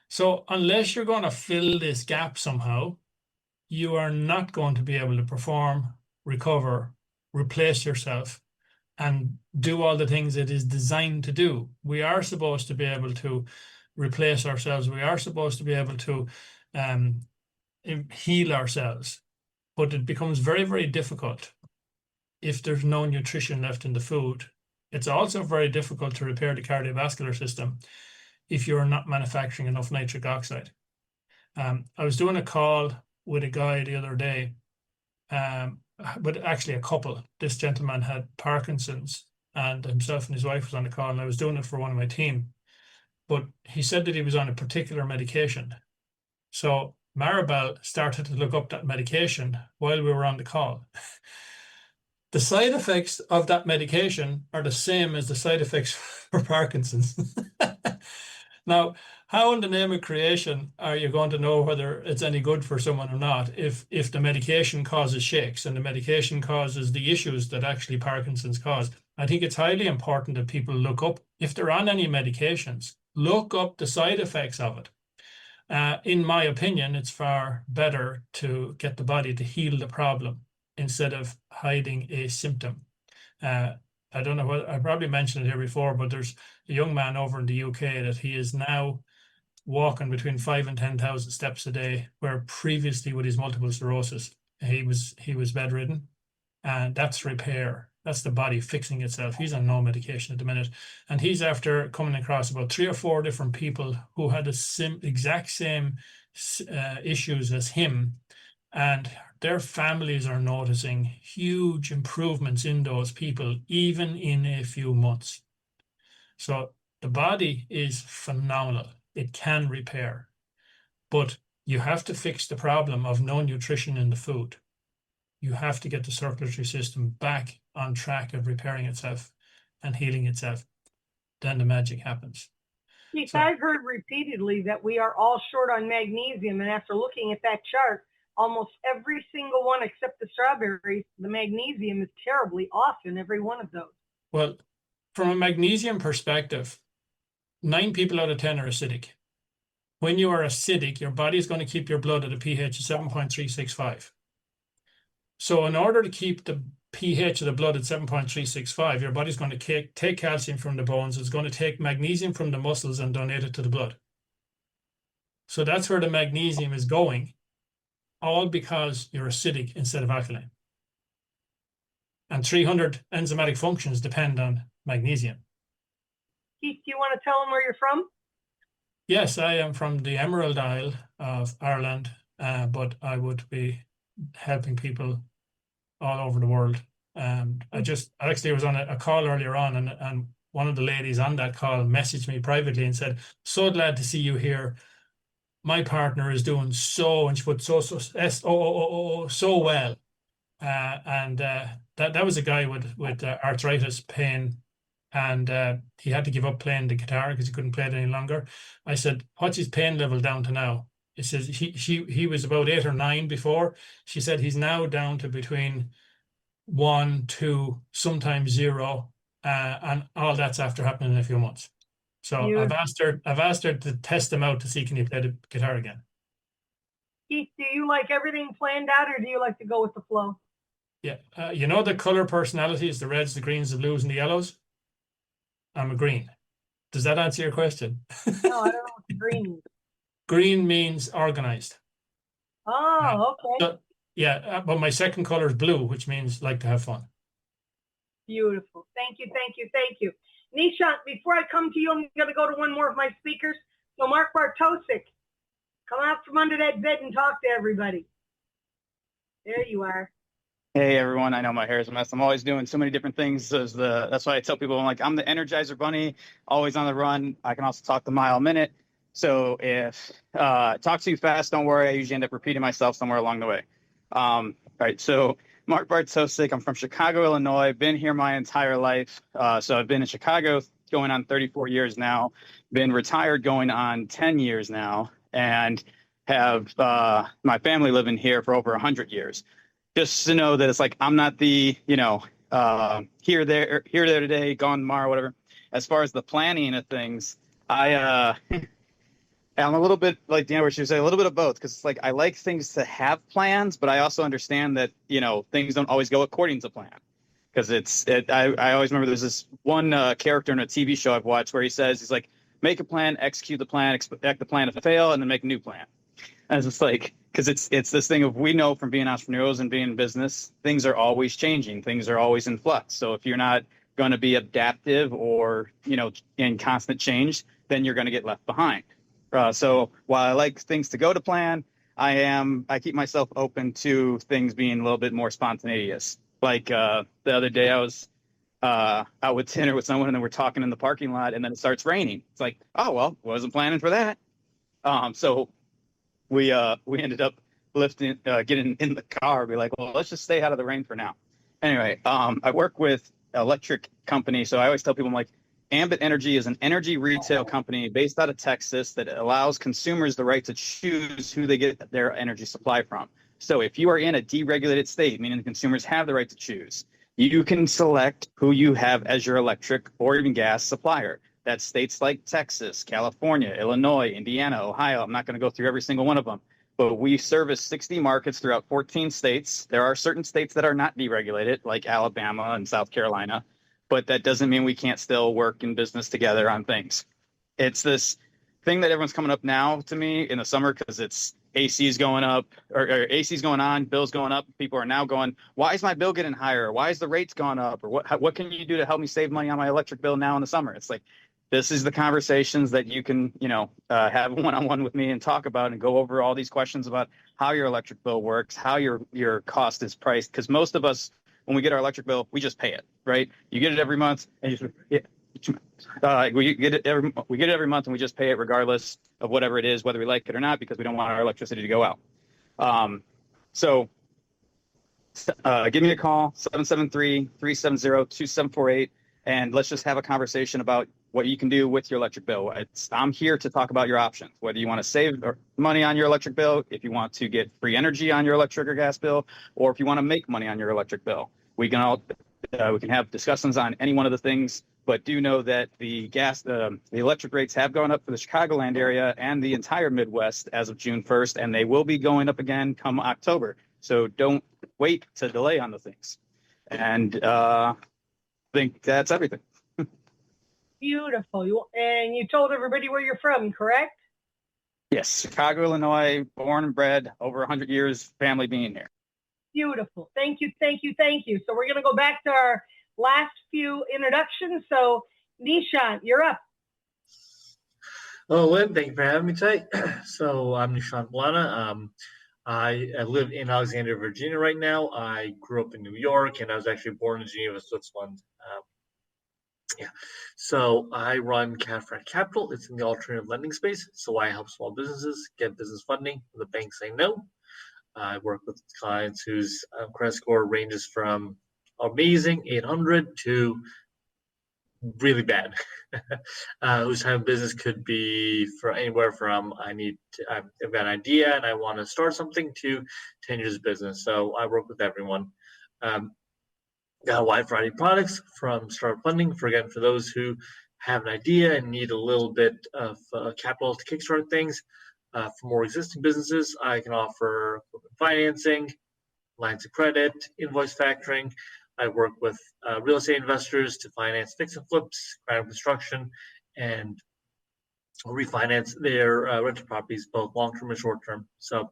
S10: So unless you're going to fill this gap somehow, you are not going to be able to perform, recover, replace yourself, and do all the things it is designed to do. We are supposed to be able to replace ourselves. We are supposed to be able to heal ourselves. But it becomes very, very difficult if there's no nutrition left in the food. It's also very difficult to repair the cardiovascular system if you're not manufacturing enough nitric oxide. I was doing a call with a guy the other day, but actually a couple. This gentleman had Parkinson's, and himself and his wife was on the call, and I was doing it for one of my team. But he said that he was on a particular medication. So Maribel started to look up that medication while we were on the call. The side effects of that medication are the same as the side effects for Parkinson's. Now, how in the name of creation are you going to know whether it's any good for someone or not if the medication causes shakes and the medication causes the issues that actually Parkinson's cause? I think it's highly important that people look up, if they're on any medications, look up the side effects of it. In my opinion, it's far better to get the body to heal the problem instead of hiding a symptom. I don't know what I probably mentioned it here before, but there's a young man over in the UK that he is now walking between 5,000 and 10,000 steps a day, where previously with his multiple sclerosis, he was bedridden, and that's repair. That's the body fixing itself. He's on no medication at the minute, and he's after coming across about 3 or 4 different people who had the exact same issues as him, and their families are noticing huge improvements in those people, even in a few months. So the body is phenomenal. It can repair, but you have to fix the problem of no nutrition in the food. You have to get the circulatory system back on track of repairing itself and healing itself. Then the magic happens.
S2: Keith, I've heard repeatedly that we are all short on magnesium, and after looking at that chart, almost every single one except the strawberries, the magnesium is terribly off in every one of those.
S10: Well, from a magnesium perspective, 9 people out of 10 are acidic. When you are acidic, your body is going to keep your blood at a pH of 7.365. So in order to keep the pH of the blood at 7.365, your body's going to take calcium from the bones, it's going to take magnesium from the muscles and donate it to the blood. So that's where the magnesium is going, all because you're acidic instead of alkaline. And 300 enzymatic functions depend on magnesium.
S2: Keith, do you want to tell them where you're from?
S10: Yes, I am from the Emerald Isle of Ireland, but I would be helping people all over the world. I actually was on a call earlier on, and one of the ladies on that call messaged me privately and said, "So glad to see you here. My partner is doing so," and she put so well. That was a guy with arthritis pain, and he had to give up playing the guitar because he couldn't play it any longer. I said, "What's his pain level down to now?" It says he was about 8 or 9 before. She said he's now down to between 1, 2, sometimes 0, and all that's after happening in a few months. So I've asked her to test him out to see can he play the guitar again.
S2: Keith, do you like everything planned out, or do you like to go with the flow?
S10: Yeah, you know the color personalities, the reds, the greens, the blues, and the yellows? I'm a green. Does that answer your question?
S2: No, I don't know what the green means.
S10: Green means organized.
S2: Oh, okay.
S10: So, yeah, but my second color is blue, which means like to have fun.
S2: Beautiful. Thank you, thank you, thank you. Nishant, before I come to you, I'm going to go to one more of my speakers. So Mark Bartosik, come out from under that bed and talk to everybody. There you are.
S16: Hey everyone, I know my hair is a mess. I'm always doing so many different things. That's why I tell people I'm the Energizer Bunny, always on the run. I can also talk the mile a minute. So if talk too fast, don't worry. I usually end up repeating myself somewhere along the way. All right, so Mark Bartosik, I'm from Chicago, Illinois. Been here my entire life. So I've been in Chicago going on 34 years now. Been retired going on 10 years now, and have my family living here for over 100 years. Just to know that it's I'm not the, here, there today, gone tomorrow, whatever. As far as the planning of things, I'm a little bit like Deanna, where she was saying, a little bit of both, because I like things to have plans, but I also understand that, things don't always go according to plan. Because I always remember there's this one character in a TV show I've watched where he's like, make a plan, execute the plan, expect the plan to fail, and then make a new plan. And it's because it's this thing of, we know from being entrepreneurs and being in business, things are always changing, things are always in flux. So if you're not going to be adaptive or, in constant change, then you're going to get left behind. So while I like things to go to plan, I keep myself open to things being a little bit more spontaneous. The other day I was out with dinner with someone, and then we're talking in the parking lot, and then it starts raining. It's oh, well, wasn't planning for that. So we ended up getting in the car, be well, let's just stay out of the rain for now. Anyway, I work with electric company, so I always tell people, Ambit Energy is an energy retail company based out of Texas that allows consumers the right to choose who they get their energy supply from. So if you are in a deregulated state, meaning the consumers have the right to choose, you can select who you have as your electric or even gas supplier. That's states like Texas, California, Illinois, Indiana, Ohio. I'm not going to go through every single one of them, but we service 60 markets throughout 14 states. There are certain states that are not deregulated, like Alabama and South Carolina, but that doesn't mean we can't still work in business together on things. It's this thing that everyone's coming up now to me in the summer because it's AC's going up or AC's going on, bills going up. People are now going, why is my bill getting higher? Why is the rates going up? Or what can you do to help me save money on my electric bill now in the summer? It's like, this is the conversations that you can, have one-on-one with me and talk about and go over all these questions about how your electric bill works, how your cost is priced. Because most of us, when we get our electric bill, we just pay it, right? You get it every month, and we get it every month, and we just pay it regardless of whatever it is, whether we like it or not, because we don't want our electricity to go out. So give me a call, 773-370-2748, and let's just have a conversation about what you can do with your electric bill. I'm here to talk about your options, whether you want to save money on your electric bill, if you want to get free energy on your electric or gas bill, or if you want to make money on your electric bill. We can have discussions on any one of the things, but do know that the electric rates have gone up for the Chicagoland area and the entire Midwest as of June 1st, and they will be going up again come October. So don't wait to delay on the things. And I think that's everything.
S2: Beautiful. And you told everybody where you're from, correct?
S16: Yes, Chicago, Illinois, born and bred, over 100 years, family being here.
S2: Beautiful. Thank you, thank you, thank you. So we're going to go back to our last few introductions. So Nishant, you're up.
S17: Hello, Lynn. Thank you for having me tonight. So I'm Nishant Blana. I live in Alexandria, Virginia right now. I grew up in New York, and I was actually born in Geneva, Switzerland. So I run Catfriend Capital. It's in the alternative lending space. So I help small businesses get business funding when the banks say no. I work with clients whose credit score ranges from amazing 800 to really bad. Whose type of business could be for anywhere from I've got an idea and I want to start something to 10 years of business. So I work with everyone. Got a wide variety of products from startup funding for those who have an idea and need a little bit of capital to kickstart things. For more existing businesses, I can offer financing, lines of credit, invoice factoring. I work with real estate investors to finance fix and flips, ground construction, and refinance their rental properties, both long-term and short-term. So,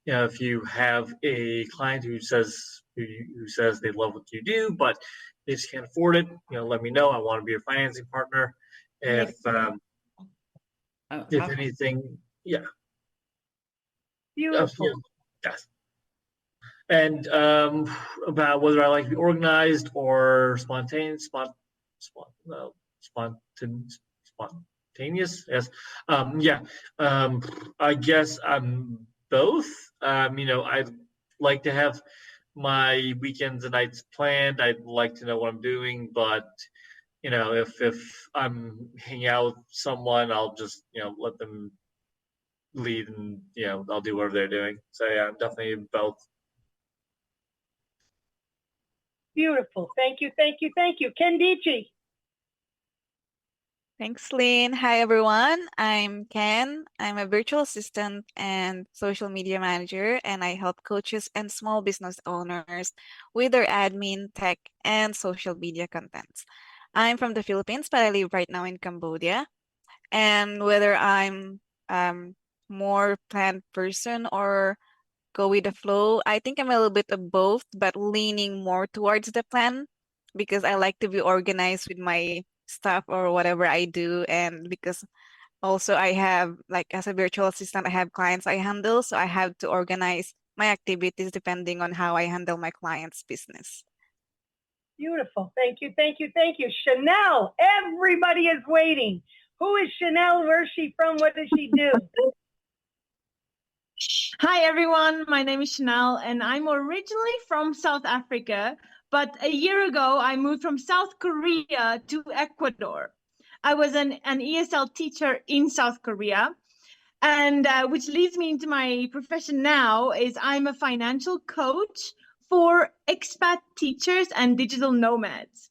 S17: if you have a client who says they love what you do, but they just can't afford it, let me know. I want to be your financing partner. If anything, yeah.
S2: Beautiful.
S17: Yes. And about whether I like to be organized or spontaneous. Yes. I guess I'm both. I'd like to have my weekends and nights planned. I'd like to know what I'm doing, but if I'm hanging out with someone, I'll just let them lead, and I'll do whatever they're doing. So yeah, I'm definitely both.
S2: Beautiful. Thank you, thank you, thank you. Kendichi.
S18: Thanks, Lynn. Hi, everyone. I'm Ken. I'm a virtual assistant and social media manager, and I help coaches and small business owners with their admin, tech, and social media contents. I'm from the Philippines, but I live right now in Cambodia. And whether I'm more planned person or go with the flow, I think I'm a little bit of both, but leaning more towards the plan because I like to be organized with my stuff or whatever I do. And because also I have, like, as a virtual assistant, I have clients I handle, so I have to organize my activities depending on how I handle my client's business.
S2: Beautiful. Thank you, thank you, thank you. Chanel, everybody is waiting. Who is Chanel? Where's she from? What does she do?
S19: Hi, everyone. My name is Chanel, and I'm originally from South Africa. But a year ago, I moved from South Korea to Ecuador. I was an ESL teacher in South Korea. And which leads me into my profession now is I'm a financial coach for expat teachers and digital nomads.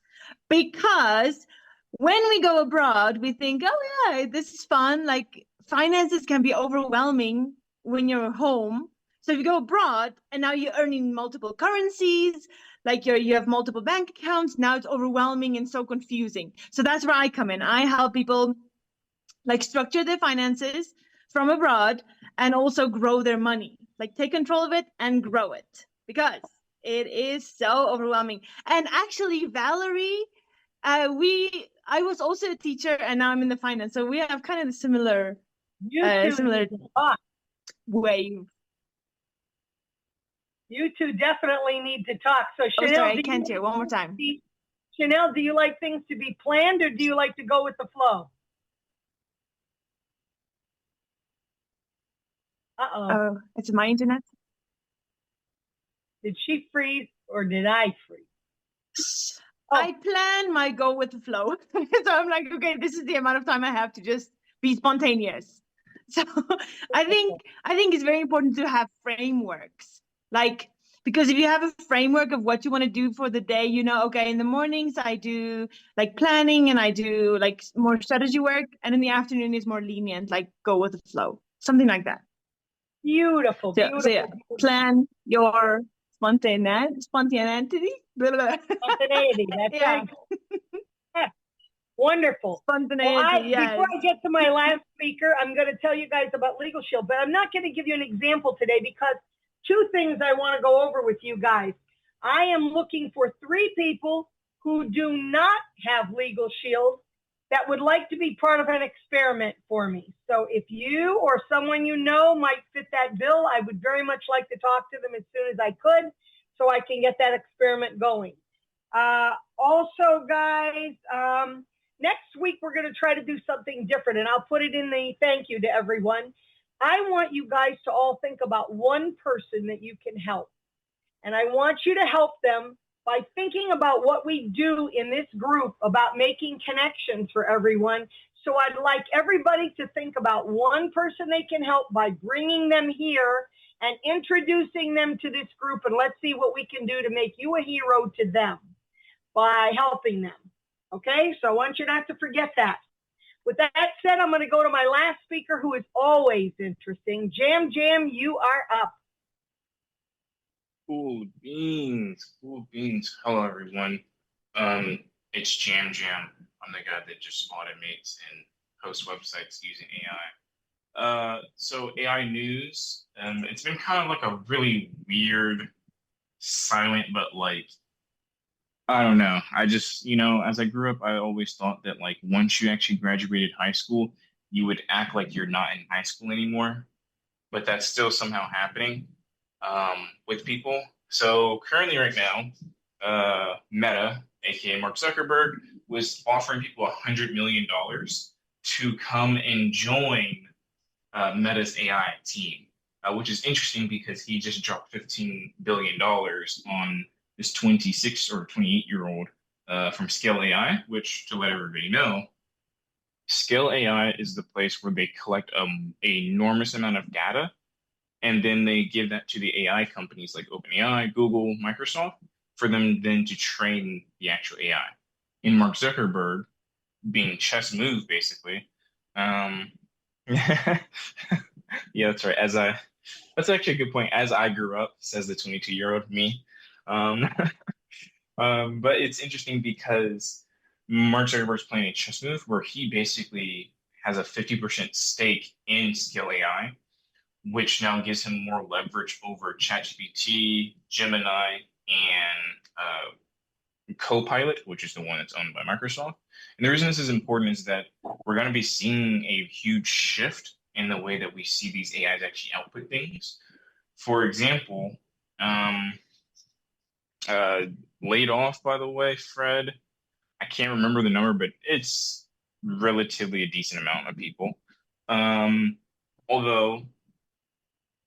S19: Because when we go abroad, we think, oh yeah, this is fun. Like finances can be overwhelming when you're home. So if you go abroad and now you're earning multiple currencies, like you have multiple bank accounts, now it's overwhelming and so confusing. So that's where I come in. I help people like structure their finances from abroad and also grow their money, like take control of it and grow it, because it is so overwhelming. And actually, Valerie, I was also a teacher and now I'm in the finance, so we have kind of a similar way.
S2: You two definitely need to talk. So Chanel,
S19: sorry, I can't hear. One more time.
S2: Chanel, do you like things to be planned or do you like to go with the flow?
S19: Oh, it's my internet.
S2: Did she freeze or did I freeze?
S19: I plan my go with the flow. So I'm like, okay, this is the amount of time I have to just be spontaneous. So I think it's very important to have frameworks. Like, because if you have a framework of what you want to do for the day, you know, okay, in the mornings I do like planning and I do like more strategy work, and in the afternoon is more lenient, like go with the flow, something like that.
S2: Beautiful.
S19: So yeah, plan your spontaneity.
S2: Spontaneity, that's right. Yeah. Wonderful.
S19: Spontaneity, yes.
S2: Before I get to my last speaker, I'm going to tell you guys about Legal Shield, but I'm not going to give you an example today because two things I want to go over with you guys. I am looking for 3 people who do not have Legal Shield that would like to be part of an experiment for me. So if you or someone you know might fit that bill, I would very much like to talk to them as soon as I could so I can get that experiment going. Also, guys, next week we're going to try to do something different, and I'll put it in the thank you to everyone. I want you guys to all think about one person that you can help. And I want you to help them by thinking about what we do in this group about making connections for everyone. So I'd like everybody to think about one person they can help by bringing them here and introducing them to this group. And let's see what we can do to make you a hero to them by helping them. Okay, so I want you not to forget that. With that said, I'm going to go to my last speaker, who is always interesting. Jam, you are up.
S20: Cool beans, cool beans. Hello, everyone. It's Jam. I'm the guy that just automates and hosts websites using AI. So AI news, it's been kind of like a really weird, silent, but like, I don't know. I just, as I grew up, I always thought that like once you actually graduated high school, you would act like you're not in high school anymore. But that's still somehow happening with people. So currently right now, Meta, aka Mark Zuckerberg, was offering people $100 million to come and join Meta's AI team, which is interesting because he just dropped $15 billion on this 26 or 28-year-old from Scale AI, which, to let everybody know, Scale AI is the place where they collect an enormous amount of data, and then they give that to the AI companies like OpenAI, Google, Microsoft, for them then to train the actual AI. In Mark Zuckerberg being chess move, basically. Yeah, that's right. That's actually a good point. As I grew up, says the 22-year-old me. But it's interesting because Mark Zuckerberg's playing a chess move where he basically has a 50% stake in Scale AI, which now gives him more leverage over ChatGPT, Gemini, and Copilot, which is the one that's owned by Microsoft. And the reason this is important is that we're going to be seeing a huge shift in the way that we see these AIs actually output things. For example, laid off, by the way, Fred. I can't remember the number, but it's relatively a decent amount of people. Although,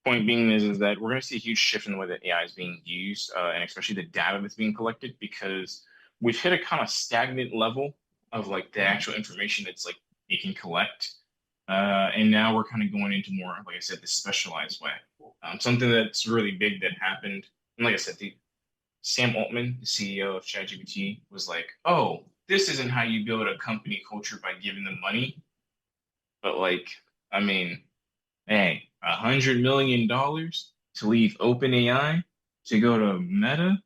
S20: point being is that we're going to see a huge shift in the way that AI is being used, and especially the data that's being collected, because we've hit a kind of stagnant level of like the actual information that's like it can collect. And now we're kind of going into more, like I said, this specialized way. Something that's really big that happened, and like I said, Sam Altman, the CEO of ChatGPT, was like, "Oh, this isn't how you build a company culture by giving them money." But like, I mean, hey, $100 million to leave OpenAI to go to Meta.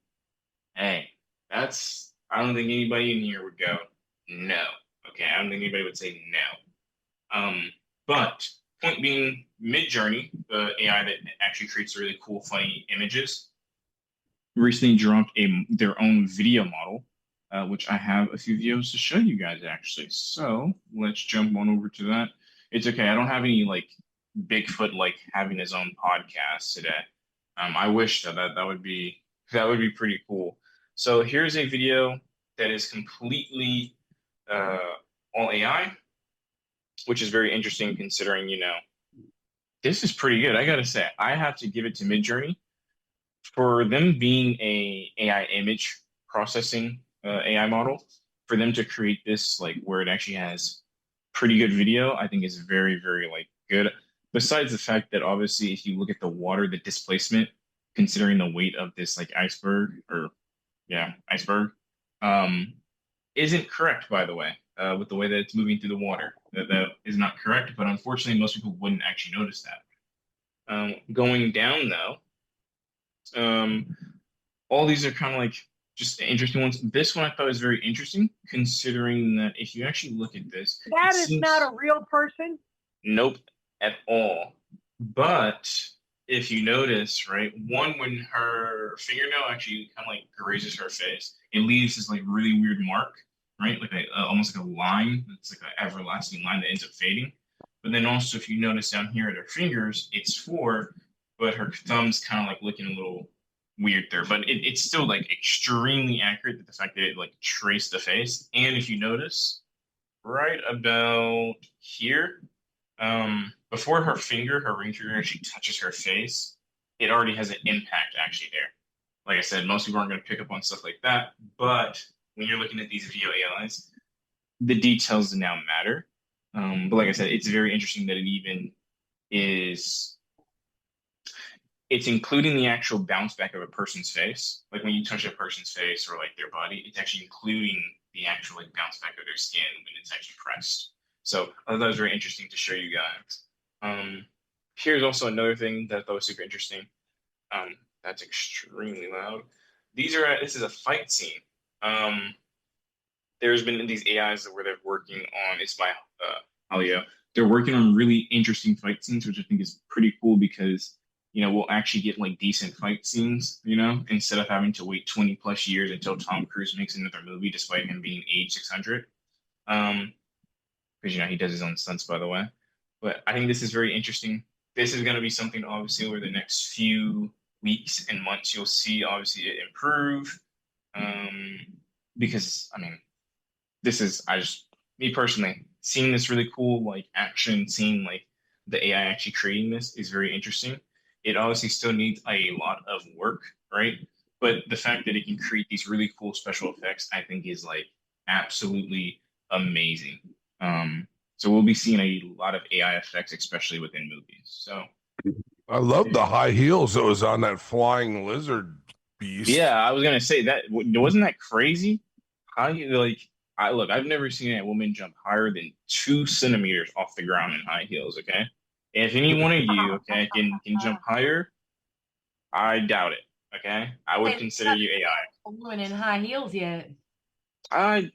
S20: Hey, I don't think anybody in here would go, no. Okay, I don't think anybody would say no. But point being, Midjourney, the AI that actually creates really cool, funny images, recently dropped their own video model, which I have a few videos to show you guys actually. So let's jump on over to that. It's okay. I don't have any like Bigfoot like having his own podcast today. I wish that would be pretty cool. So here's a video that is completely all AI, which is very interesting considering, this is pretty good. I gotta say, I have to give it to Midjourney for them being a AI image processing AI model. For them to create this like where it actually has pretty good video, I think is very, very like good. Besides the fact that obviously if you look at the water, the displacement, considering the weight of this like iceberg, isn't correct, by the way, with the way that it's moving through the water. That is not correct, but unfortunately, most people wouldn't actually notice that. Going down, though, all these are kind of like just interesting ones. This one I thought was very interesting, considering that if you actually look at this,
S2: that is not a real person.
S20: Nope, at all. But if you notice, right, when her fingernail actually kind of like grazes her face, it leaves this like really weird mark, right? Like almost like a line. It's like an everlasting line that ends up fading. But then also, if you notice down here at her fingers, it's 4, but her thumb's kind of like looking a little weird there. But it's still like extremely accurate that the fact that it like traced the face. And if you notice, right about here, before her ring finger actually touches her face, it already has an impact actually there. Like I said, most people aren't going to pick up on stuff like that, but when you're looking at these video AIs, the details now matter. But like I said, it's very interesting that it even is, it's including the actual bounce back of a person's face. Like when you touch a person's face or like their body, it's actually including the actual like bounce back of their skin when it's actually pressed. So I thought that was very interesting to show you guys. Here's also another thing that I thought was super interesting. That's extremely loud. This is a fight scene. There's been these AIs where they're working on, it's by Alio. They're working on really interesting fight scenes, which I think is pretty cool because, we'll actually get like decent fight scenes, instead of having to wait 20 plus years until Tom Cruise makes another movie, despite him being age 600. Because, he does his own stunts, by the way. But I think this is very interesting. This is going to be something, obviously, over the next few weeks and months, you'll see, obviously, it improve. Because, me personally, seeing this really cool, like, action, seeing, like, the AI actually creating this is very interesting. It obviously still needs a lot of work, right? But the fact that it can create these really cool special effects, I think, is, like, absolutely amazing. So we'll be seeing a lot of AI effects, especially within movies. So
S12: I love the high heels that was on that flying lizard beast.
S20: Yeah, I was gonna say that. Wasn't that crazy? I've never seen a woman jump higher than 2 centimeters off the ground in high heels. Okay, if any one of you, okay, can jump higher, I doubt it. Okay, I would consider you AI.
S3: A woman in high heels yet?
S20: I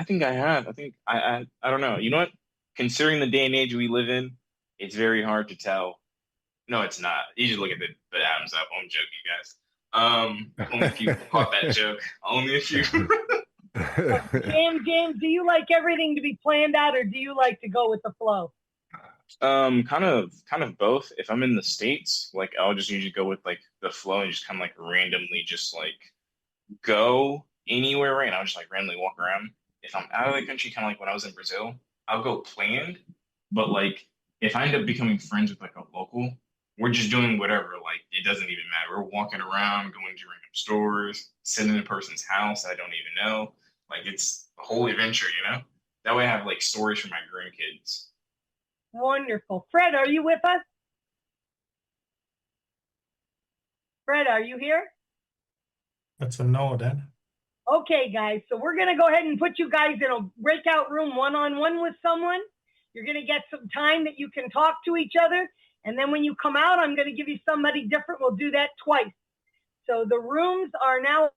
S20: think I have. I don't know. You know what? Considering the day and age we live in, it's very hard to tell. No, it's not. You just look at the Adam's apple. I'm joking, guys. Only a few caught that joke. Only a few.
S2: Jam, do you like everything to be planned out, or do you like to go with the flow?
S20: Kind of both. If I'm in the States, like I'll just usually go with like the flow and just kind of like randomly just like go anywhere, right? And I'll just like randomly walk around. If I'm out of the country, kind of like when I was in Brazil, I'll go planned. But like if I end up becoming friends with like a local, we're just doing whatever. Like it doesn't even matter. We're walking around, going to random stores, sitting in a person's house I don't even know. Like it's a whole adventure, you know? That way I have like stories for my grandkids.
S2: Wonderful. Fred, are you with us? Fred, are you here?
S10: That's a no then.
S2: Okay, guys. So we're going to go ahead and put you guys in a breakout room one-on-one with someone. You're going to get some time that you can talk to each other. And then when you come out, I'm going to give you somebody different. We'll do that twice. So the rooms are now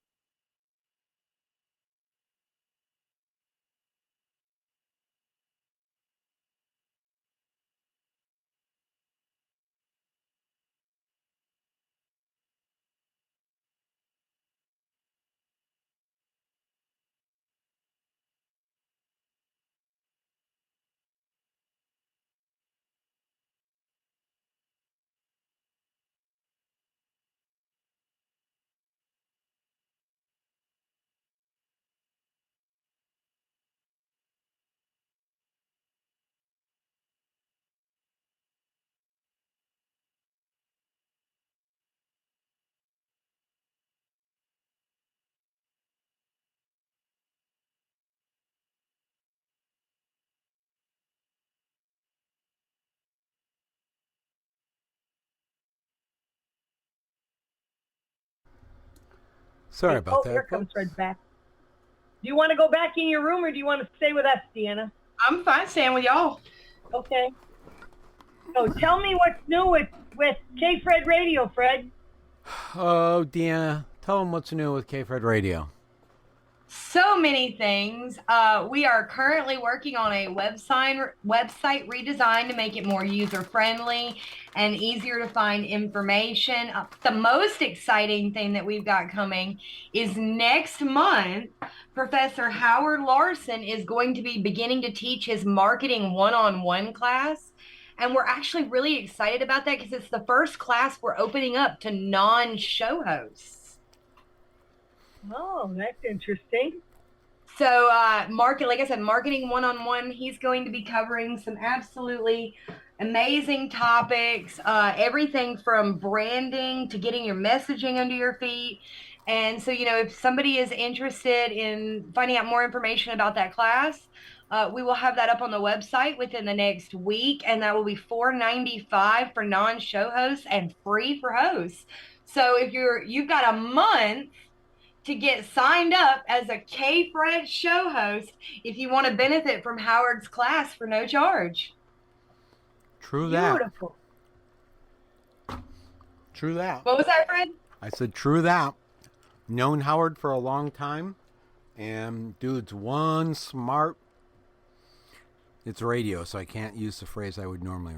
S1: Sorry about that.
S2: Here comes Fred back. Do you want to go back in your room or do you want to stay with us, Deanna?
S3: I'm fine staying with y'all.
S2: Okay. So tell me what's new with K-Fred Radio, Fred.
S1: Oh, Deanna, tell them what's new with K-Fred Radio.
S3: So many things. We are currently working on a website redesign to make it more user-friendly and easier to find information. The most exciting thing that we've got coming is next month, Professor Howard Larson is going to be beginning to teach his marketing one-on-one class. And we're actually really excited about that because it's the first class we're opening up to non-show hosts.
S2: Oh, that's interesting.
S3: So, like I said, marketing one-on-one, he's going to be covering some absolutely amazing topics, everything from branding to getting your messaging under your feet. And so, if somebody is interested in finding out more information about that class, we will have that up on the website within the next week, and that will be $4.95 for non-show hosts and free for hosts. So if you've got a month to get signed up as a K-Fred show host if you want to benefit from Howard's class for no charge.
S1: True that.
S2: Beautiful.
S1: True that.
S3: What was that, Fred?
S1: I said true that. Known Howard for a long time, and dude's one smart. It's radio, so I can't use the phrase I would normally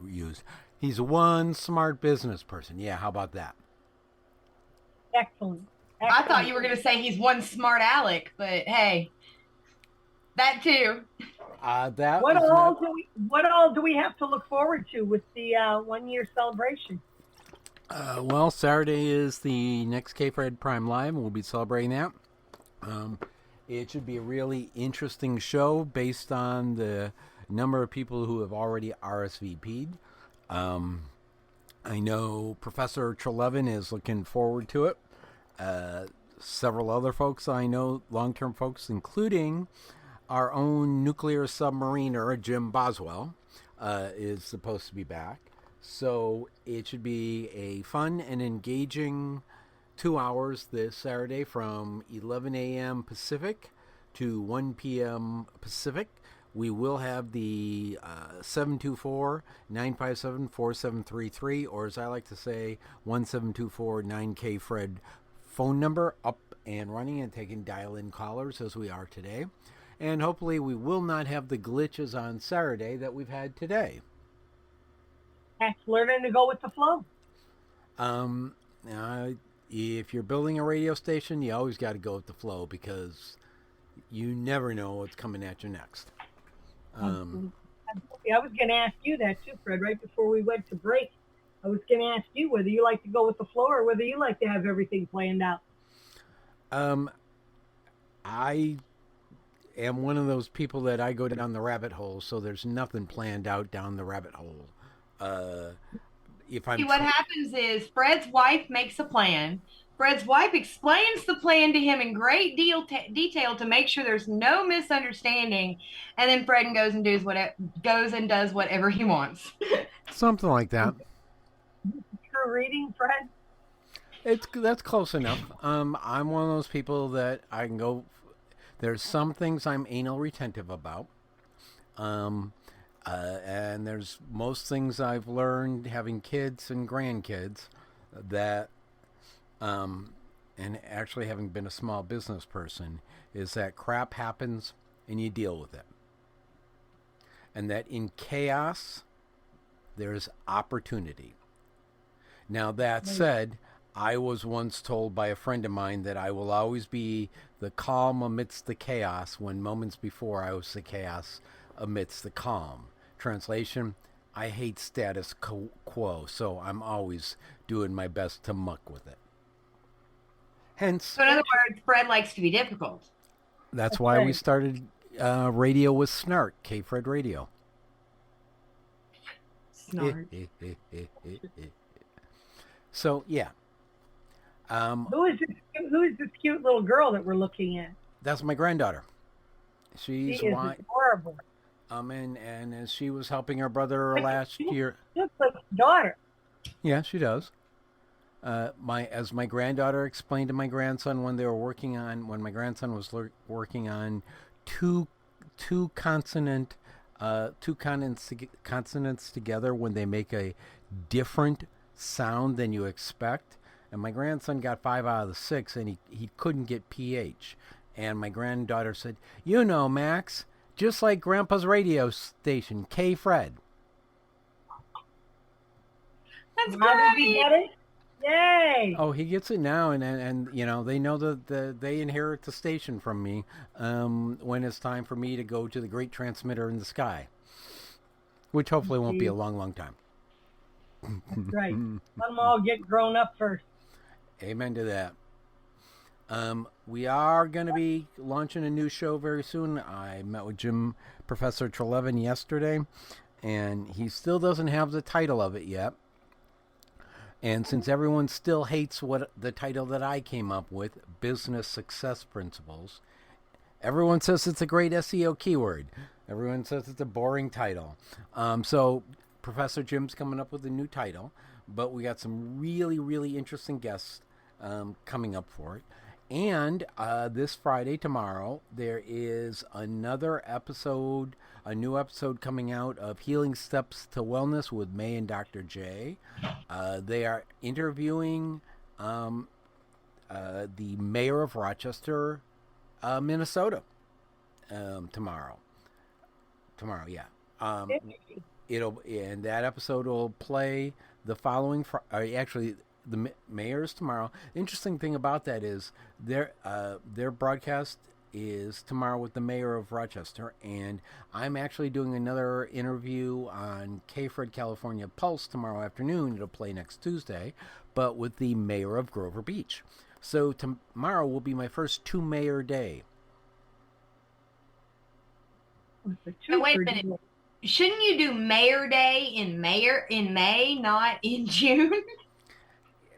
S1: use. He's one smart business person. Yeah, how about that?
S2: Excellent.
S3: I thought you were going to say he's one smart Alec, but hey, that too.
S2: What all do we have to look forward to with the 1-year celebration?
S1: Well, Saturday is the next K-Fred Prime Live, and we'll be celebrating that. It should be a really interesting show based on the number of people who have already RSVP'd. I know Professor Trelevin is looking forward to it. Several other folks I know, long-term folks, including our own nuclear submariner, Jim Boswell, is supposed to be back. So it should be a fun and engaging 2 hours this Saturday from 11 a.m. Pacific to 1 p.m. Pacific. We will have the 724-957-4733, or as I like to say, 1724-9K-FRED phone number up and running and taking dial-in callers as we are today. And hopefully we will not have the glitches on Saturday that we've had today.
S2: That's learning to go with the flow.
S1: If you're building a radio station, you always got to go with the flow because you never know what's coming at you next.
S2: I was going to ask you that too, Fred, right before we went to break. I was going to ask you whether you like to go with the flow or whether you like to have everything planned out.
S1: I am one of those people that I go down the rabbit hole, so there's nothing planned out down the rabbit hole. What
S3: happens is Fred's wife makes a plan. Fred's wife explains the plan to him in great detail to make sure there's no misunderstanding, and then Fred goes and does whatever he wants.
S1: Something like that.
S2: True reading, Fred?
S1: That's close enough. I'm one of those people that I can go. There's some things I'm anal retentive about. And there's most things I've learned having kids and grandkids that, and actually having been a small business person, is that crap happens and you deal with it. And that in chaos, there's opportunity. Now, that said, I was once told by a friend of mine that I will always be the calm amidst the chaos, when moments before I was the chaos amidst the calm. Translation, I hate status quo, so I'm always doing my best to muck with it. Hence,
S3: So in other words, Fred likes to be difficult.
S1: that's why we started radio with Snark, K-Fred Radio.
S3: Snark.
S1: So, yeah.
S2: Who is this cute little girl that we're looking at?
S1: That's my granddaughter.
S2: She
S1: She's
S2: is adorable.
S1: And as she was helping her brother last year.
S2: Just like daughter.
S1: Yeah, she does. As my granddaughter explained to my grandson when my grandson was working on two consonants together when they make a different sound than you expect. And my grandson got 5 out of the 6, and he couldn't get PH. And my granddaughter said, Max, just like Grandpa's radio station, K-Fred.
S3: That's
S2: How
S3: great.
S2: did he get it? Yay!
S1: Oh, he gets it now, and they know that they inherit the station from me when it's time for me to go to the great transmitter in the sky, which hopefully won't be a long, long time.
S2: That's right. Let them all get grown up first.
S1: Amen to that. We are going to be launching a new show very soon. I met with Professor Trelevin yesterday, and he still doesn't have the title of it yet. And since everyone still hates the title that I came up with, Business Success Principles, everyone says it's a great SEO keyword. Everyone says it's a boring title. So Professor Jim's coming up with a new title, but we got some really, really interesting guests coming up for it. And this Friday, tomorrow, there is a new episode coming out of Healing Steps to Wellness with May and Dr. J. They are interviewing the mayor of Rochester, Minnesota, tomorrow. Tomorrow, yeah. And that episode will play the following actually, the mayor's tomorrow. The interesting thing about that is their broadcast is tomorrow with the mayor of Rochester, and I'm actually doing another interview on K-Fred California Pulse tomorrow afternoon. It'll play next Tuesday, but with the mayor of Grover Beach. So tomorrow will be my first 2-mayor day.
S3: Now, wait a minute. Shouldn't you do Mayor Day in May, not in June?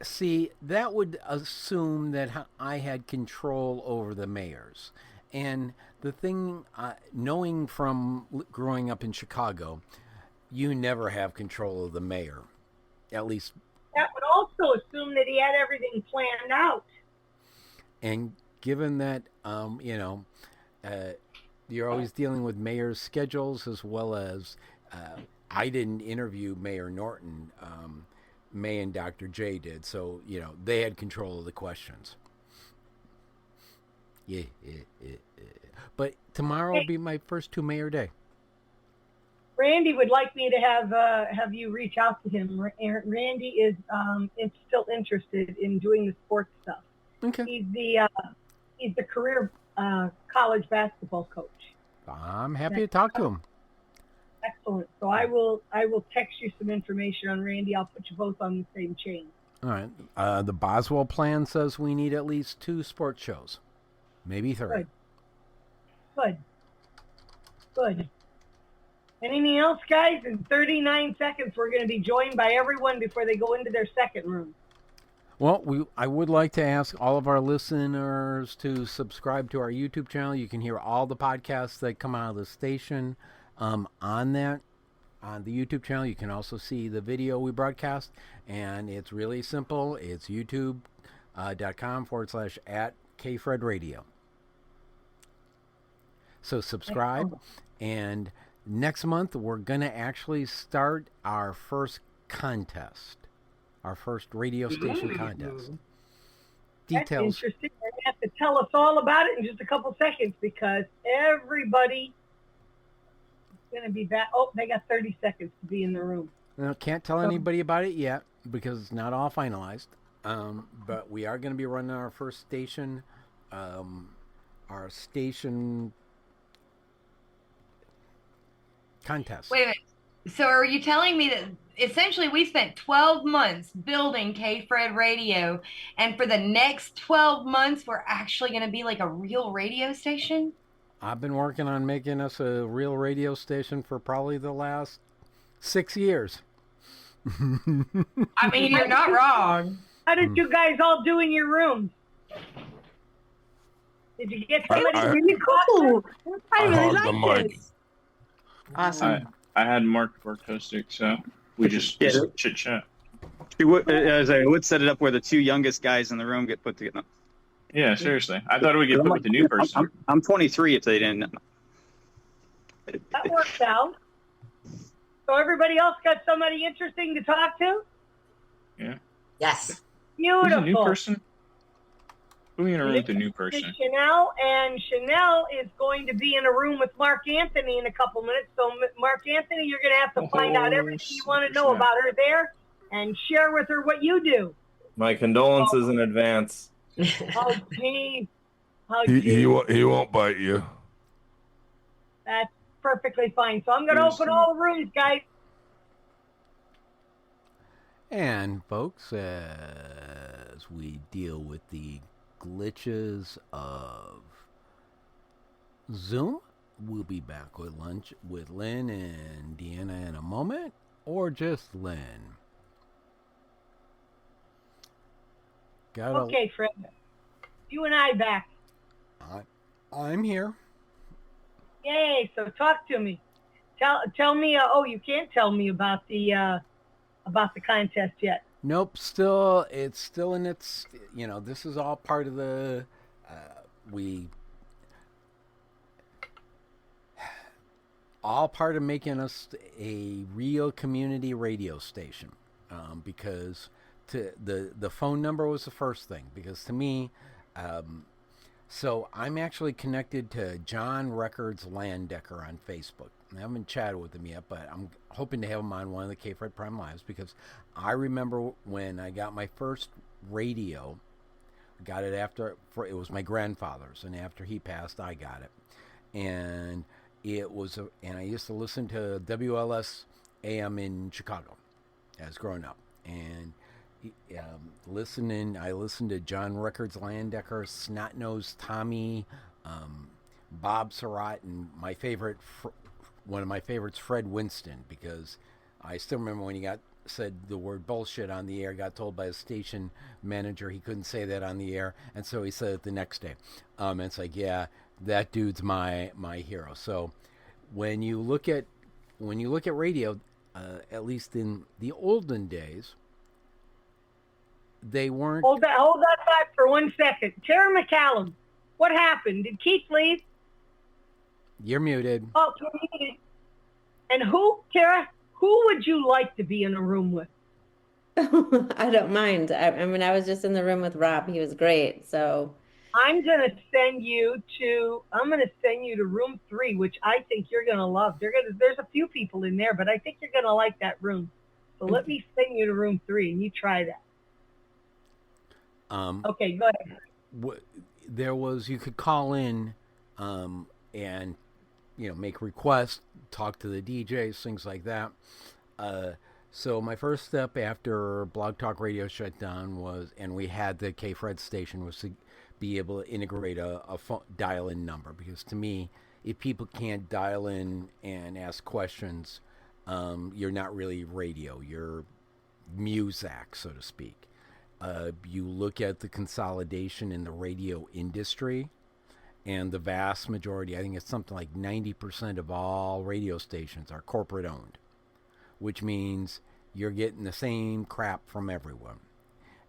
S1: See, that would assume that I had control over the mayors. And the thing, knowing from growing up in Chicago, you never have control of the mayor. At least.
S2: That would also assume that he had everything planned out.
S1: And given that, you're always dealing with mayor's schedules, as well as I didn't interview Mayor Norton. May and Dr. J did, so they had control of the questions. Yeah. But tomorrow will be my first 2-mayor day.
S2: Randy would like me to have you reach out to him. Randy is still interested in doing the sports stuff.
S1: Okay.
S2: He's the career college basketball coach.
S1: I'm happy to talk to him.
S2: Excellent. So I will text you some information on Randy. I'll put you both on the same chain.
S1: All right. The Boswell plan says we need at least 2 sports shows, maybe 3.
S2: Good. Anything else, guys? In 39 seconds, we're going to be joined by everyone before they go into their second room.
S1: Well, I would like to ask all of our listeners to subscribe to our YouTube channel. You can hear all the podcasts that come out of the station on the YouTube channel. You can also see the video we broadcast, and it's really simple. It's youtube.com/@KFredRadio. So subscribe, and next month we're going to actually start our first contest. Our first radio station contest.
S2: That's
S1: Details.
S2: interesting. You're going to have to tell us all about it in just a couple seconds because everybody is going to be back. Oh, they got 30 seconds to be in the room.
S1: Now, can't tell anybody about it yet because it's not all finalized. But we are going to be running our first station, our station contest.
S3: Wait a minute. So are you telling me that essentially we spent 12 months building K-Fred Radio, and for the next 12 months we're actually going to be like a real radio station?
S1: I've been working on making us a real radio station for probably the last 6 years.
S3: I mean, you're not wrong.
S2: How did you guys all do in your rooms? Did you get somebody really cool?
S7: I really
S12: hogged the
S7: like
S12: mic.
S7: this.
S14: Awesome.
S20: I had Mark work hosting, so we just chit chat.
S16: She would, as I would set it up where the two youngest guys in the room get put together.
S20: Yeah, seriously. I thought it would get put with the new person.
S16: I'm 23 if they didn't.
S2: That works out. So everybody else got somebody interesting to talk to?
S20: Yeah.
S14: Yes.
S2: Beautiful.
S20: Who's a new person? Who are you in a room with a new person?
S2: Chanel, and Chanel is going to be in a room with Mark Anthony in a couple minutes. So, Mark Anthony, you're going to have to find out everything you want to know about her there and share with her what you do.
S21: My condolences in advance.
S2: Oh, gee. Oh,
S12: He
S2: gee.
S12: won't bite you.
S2: That's perfectly fine. So I'm going to open all the rooms, guys.
S1: And folks, as we deal with the glitches of Zoom, we'll be back with Lunch with Lynn and Deanna in a moment, or just Lynn.
S2: Okay, Fred. You and I back.
S1: I'm here.
S2: Yay! So talk to me. Tell me. Oh, you can't tell me about the contest yet.
S1: Nope, it's still in its, this is all part of the, all part of making us a real community radio station, because the phone number was the first thing, because to me, so I'm actually connected to John Records Landecker on Facebook. I haven't chatted with him yet, but I'm hoping to have him on one of the K-Fred Prime Lives, because I remember when I got my first radio, I got it it was my grandfather's, and after he passed, I got it. And and I used to listen to WLS AM in Chicago as growing up. And I listened to John Records Landecker, Snot-Nosed Tommy, Bob Surratt, and my favorite, one of my favorites, Fred Winston, because I still remember when he said the word bullshit on the air, got told by a station manager he couldn't say that on the air, and so he said it the next day. And it's like, yeah, that dude's my hero. So when you look at radio, at least in the olden days, they weren't.
S2: Hold that thought for 1 second. Tara McCallum, what happened? Did Keith leave?
S1: You're muted.
S2: Oh, and Tara, who would you like to be in a room with?
S11: I don't mind. I mean, I was just in the room with Rob. He was great. So
S2: I'm gonna send you to room 3, which I think you're gonna love. There's a few people in there, but I think you're gonna like that room. So let me send you to room 3 and you try that. Okay, go ahead.
S1: You could call in and make requests, talk to the DJs, things like that. So my first step after Blog Talk Radio shut down and we had the K-Fred station, was to be able to integrate a dial-in number, because to me, if people can't dial in and ask questions, you're not really radio, you're Muzak, so to speak. You look at the consolidation in the radio industry, and the vast majority, I think it's something like 90% of all radio stations are corporate owned, which means you're getting the same crap from everyone.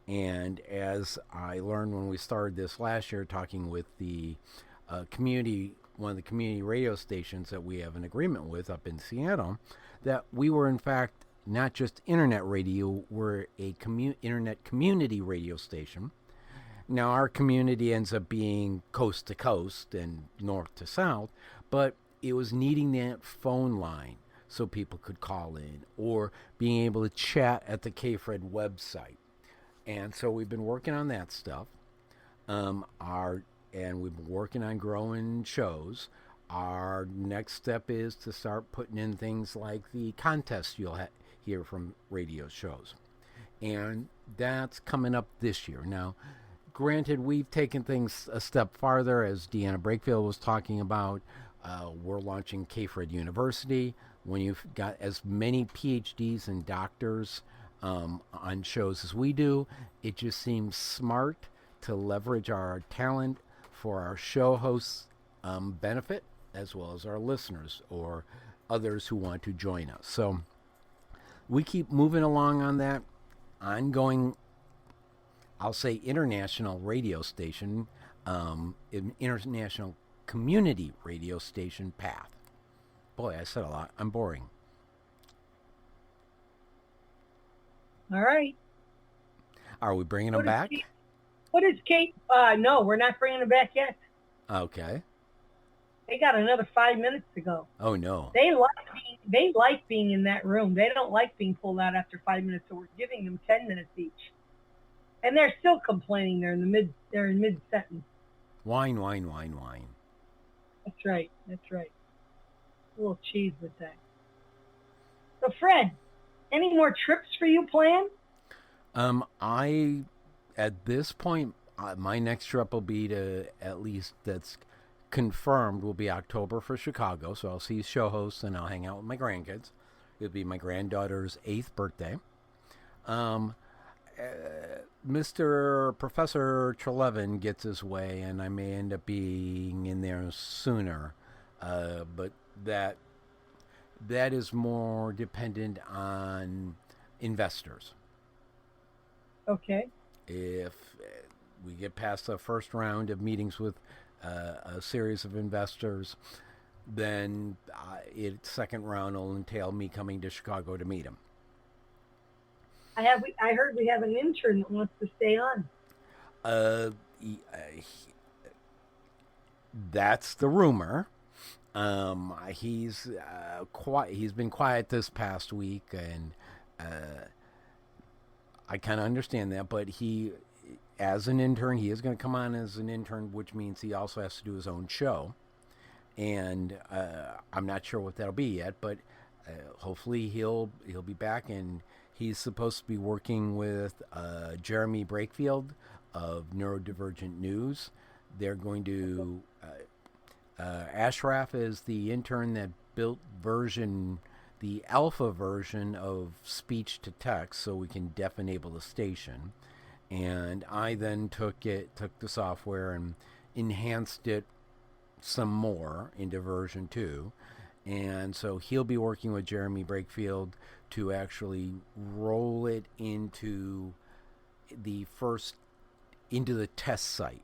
S1: And as I learned when we started this last year, talking with the community, one of the community radio stations that we have an agreement with up in Seattle, that we were in fact not just internet radio, we're a internet community radio station. Now our community ends up being coast to coast and north to south, but it was needing that phone line so people could call in, or being able to chat at the KFred website. And so we've been working on that stuff. And we've been working on growing shows. Our next step is to start putting in things like the contests you'll hear from radio shows. And that's coming up this year. Now, granted, we've taken things a step farther, as Deanna Brakefield was talking about. We're launching KFred University. When you've got as many PhDs and doctors on shows as we do, it just seems smart to leverage our talent for our show hosts' benefit, as well as our listeners or others who want to join us. So we keep moving along on that ongoing, I'll say, international radio station, international community radio station path. Boy, I said a lot. I'm boring.
S2: All right.
S1: Are we bringing them back?
S2: What is Kate? No, we're not bringing them back yet.
S1: Okay.
S2: They got another 5 minutes to go.
S1: Oh no.
S2: They like being in that room. They don't like being pulled out after 5 minutes, so we're giving them 10 minutes each. And they're still complaining. They're in mid sentence.
S1: Wine, wine, wine, wine.
S2: That's right. That's right. A little cheese with that. So Fred, any more trips for you planned?
S1: At this point, my next trip will be to, at least that's confirmed, will be October for Chicago. So I'll see show hosts and I'll hang out with my grandkids. It'll be my granddaughter's 8th birthday. Mr. Professor Trelevin gets his way, and I may end up being in there sooner. But that is more dependent on investors.
S2: Okay.
S1: If we get past the first round of meetings with a series of investors, then second round will entail me coming to Chicago to meet them.
S2: I heard we have an intern that wants to stay on.
S1: That's the rumor. He's been quiet this past week, and I kind of understand that. But as an intern, he is going to come on as an intern, which means he also has to do his own show. And I'm not sure what that'll be yet, but hopefully he'll be back, and he's supposed to be working with Jeremy Brakefield of Neurodivergent News. They're going to Ashraf is the intern that built the alpha version of speech to text, so we can deaf enable the station. And I then took the software and enhanced it some more into version 2. And so he'll be working with Jeremy Brakefield to actually roll it into the test site.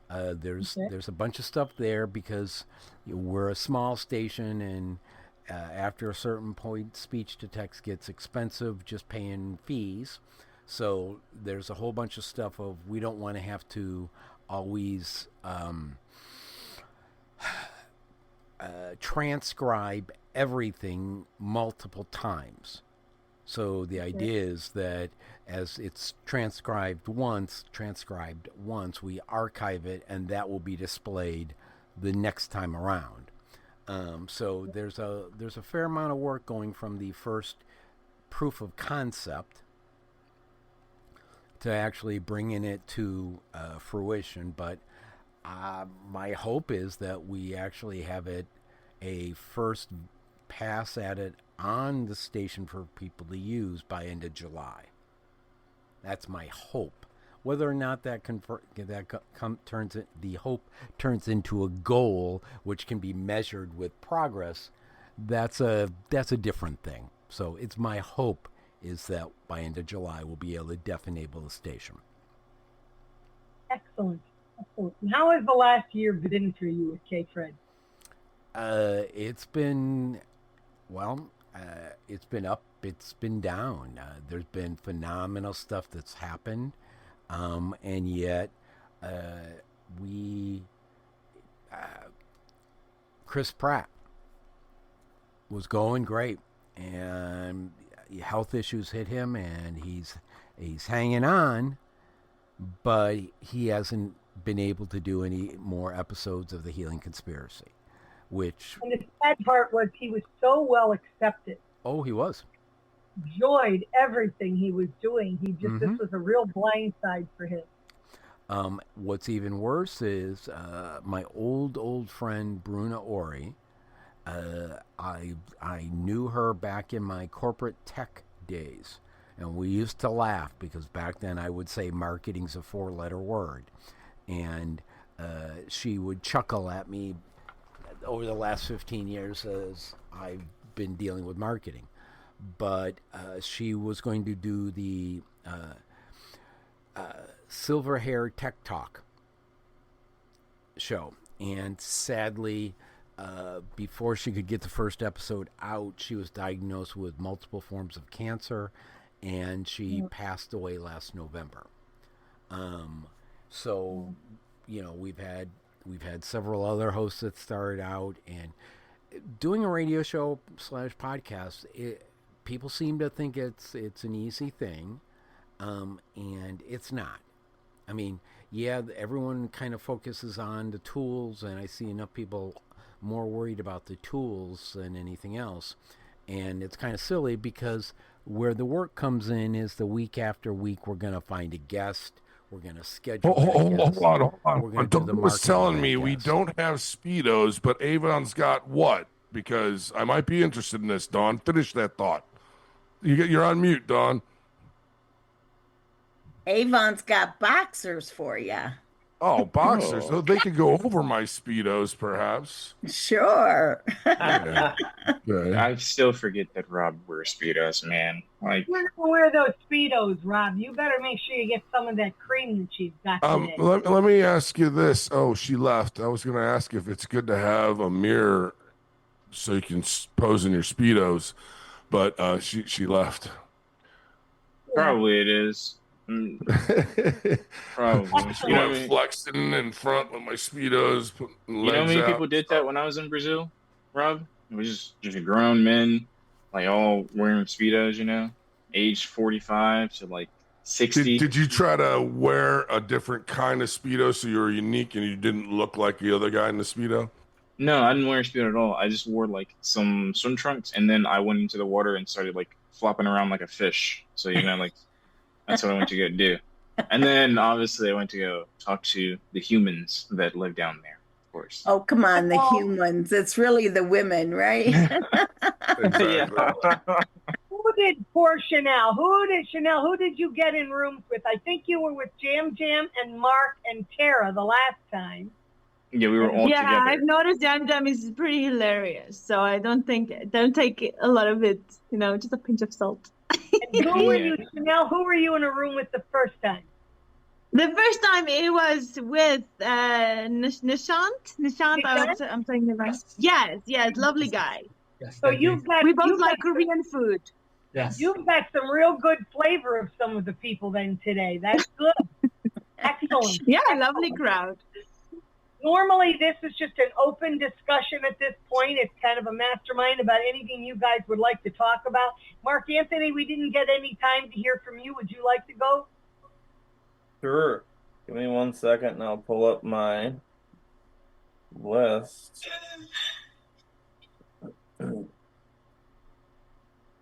S1: There's a bunch of stuff there because we're a small station, and after a certain point, speech to text gets expensive just paying fees. So there's a whole bunch of stuff of we don't want to have to always transcribe everything multiple times. So the idea is that as it's transcribed once, we archive it, and that will be displayed the next time around. So there's a fair amount of work going from the first proof of concept to actually bringing it to fruition. But my hope is that we actually have a first pass at it on the station for people to use by end of July. That's my hope. Whether or not that the hope turns into a goal, which can be measured with progress, that's a different thing. So it's my hope is that by end of July we'll be able to enable the station.
S2: Excellent. Excellent. And how has the last year been for you with K-Fred?
S1: It's been, it's been up, it's been down. There's been phenomenal stuff that's happened. And yet, Chris Pratt was going great, and health issues hit him, and he's hanging on, but he hasn't been able to do any more episodes of The Healing Conspiracy, which...
S2: And the sad part was he was so well accepted.
S1: Oh, he was.
S2: Enjoyed everything he was doing. He just, this was a real blind side for him.
S1: What's even worse is my old friend Bruna Ori. I knew her back in my corporate tech days, and we used to laugh because back then I would say marketing's a 4-letter word, and she would chuckle at me over the last 15 years as I've been dealing with marketing. But she was going to do the Silver Hair Tech Talk show. And sadly, before she could get the first episode out, she was diagnosed with multiple forms of cancer, and she passed away last November. So, you know, we've had several other hosts that started out, and doing a radio show / podcast, people seem to think it's an easy thing, and it's not. I mean, yeah, everyone kind of focuses on the tools, and I see enough people more worried about the tools than anything else. And it's kind of silly because where the work comes in is the week after week we're going to find a guest. We're going to schedule
S12: Hold on.
S1: We're going to do the
S12: Dawn was
S1: marketing
S12: telling
S1: of
S12: me
S1: that
S12: we
S1: guest.
S12: don't have Speedos, but Avon's got what? Because I might be interested in this, Dawn. Finish that thought. You're on mute, Dawn.
S6: Avon's got boxers for you.
S12: Oh, boxers. So they could go over my Speedos, perhaps.
S6: Sure.
S12: Okay.
S20: I still forget that Rob wears Speedos, man. Like,
S2: You're gonna wear those Speedos, Rob. You better make sure you get some of that cream that she's got today.
S12: Let me ask you this. Oh, she left. I was going to ask if it's good to have a mirror so you can pose in your Speedos, but she left.
S20: probably it is. Probably. You know,
S12: I'm flexing in front with my Speedos, putting
S20: you know how
S12: legs
S20: many
S12: out.
S20: people did that when I was in Brazil, Rob? It was just grown men, like all wearing Speedos, you know, age 45 to like 60.
S12: Did you try to wear a different kind of Speedo so you were unique and you didn't look like the other guy in the Speedo?
S20: No, I didn't wear a Speedo at all. I just wore like some swim trunks, and then I went into the water and started like flopping around like a fish. So, you know, like that's what I went to go do. And then obviously I went to go talk to the humans that live down there, of course.
S6: Oh, come on, the humans. It's really the women, right?
S2: Who did poor Chanel? Who did you get in rooms with? I think you were with Jam and Mark and Tara the last time.
S20: Yeah, we were all
S19: Yeah,
S20: together.
S19: I've noticed Jam is pretty hilarious. So I don't take a lot of it, you know, just a pinch of salt.
S2: And who were you, Chanel? Who were you in a room with the first time?
S19: The first time it was with Nishant. I'm saying the right. Yes, lovely guy.
S17: Yes,
S2: So
S17: thank you.
S19: We both like Korean food.
S17: Yes.
S2: You've got some real good flavor of some of the people then today. That's good. Excellent.
S19: Yeah, lovely crowd.
S2: Normally, this is just an open discussion at this point. It's kind of a mastermind about anything you guys would like to talk about. Mark Anthony, we didn't get any time to hear from you. Would you like to go?
S21: Sure. Give me 1 second and I'll pull up my list.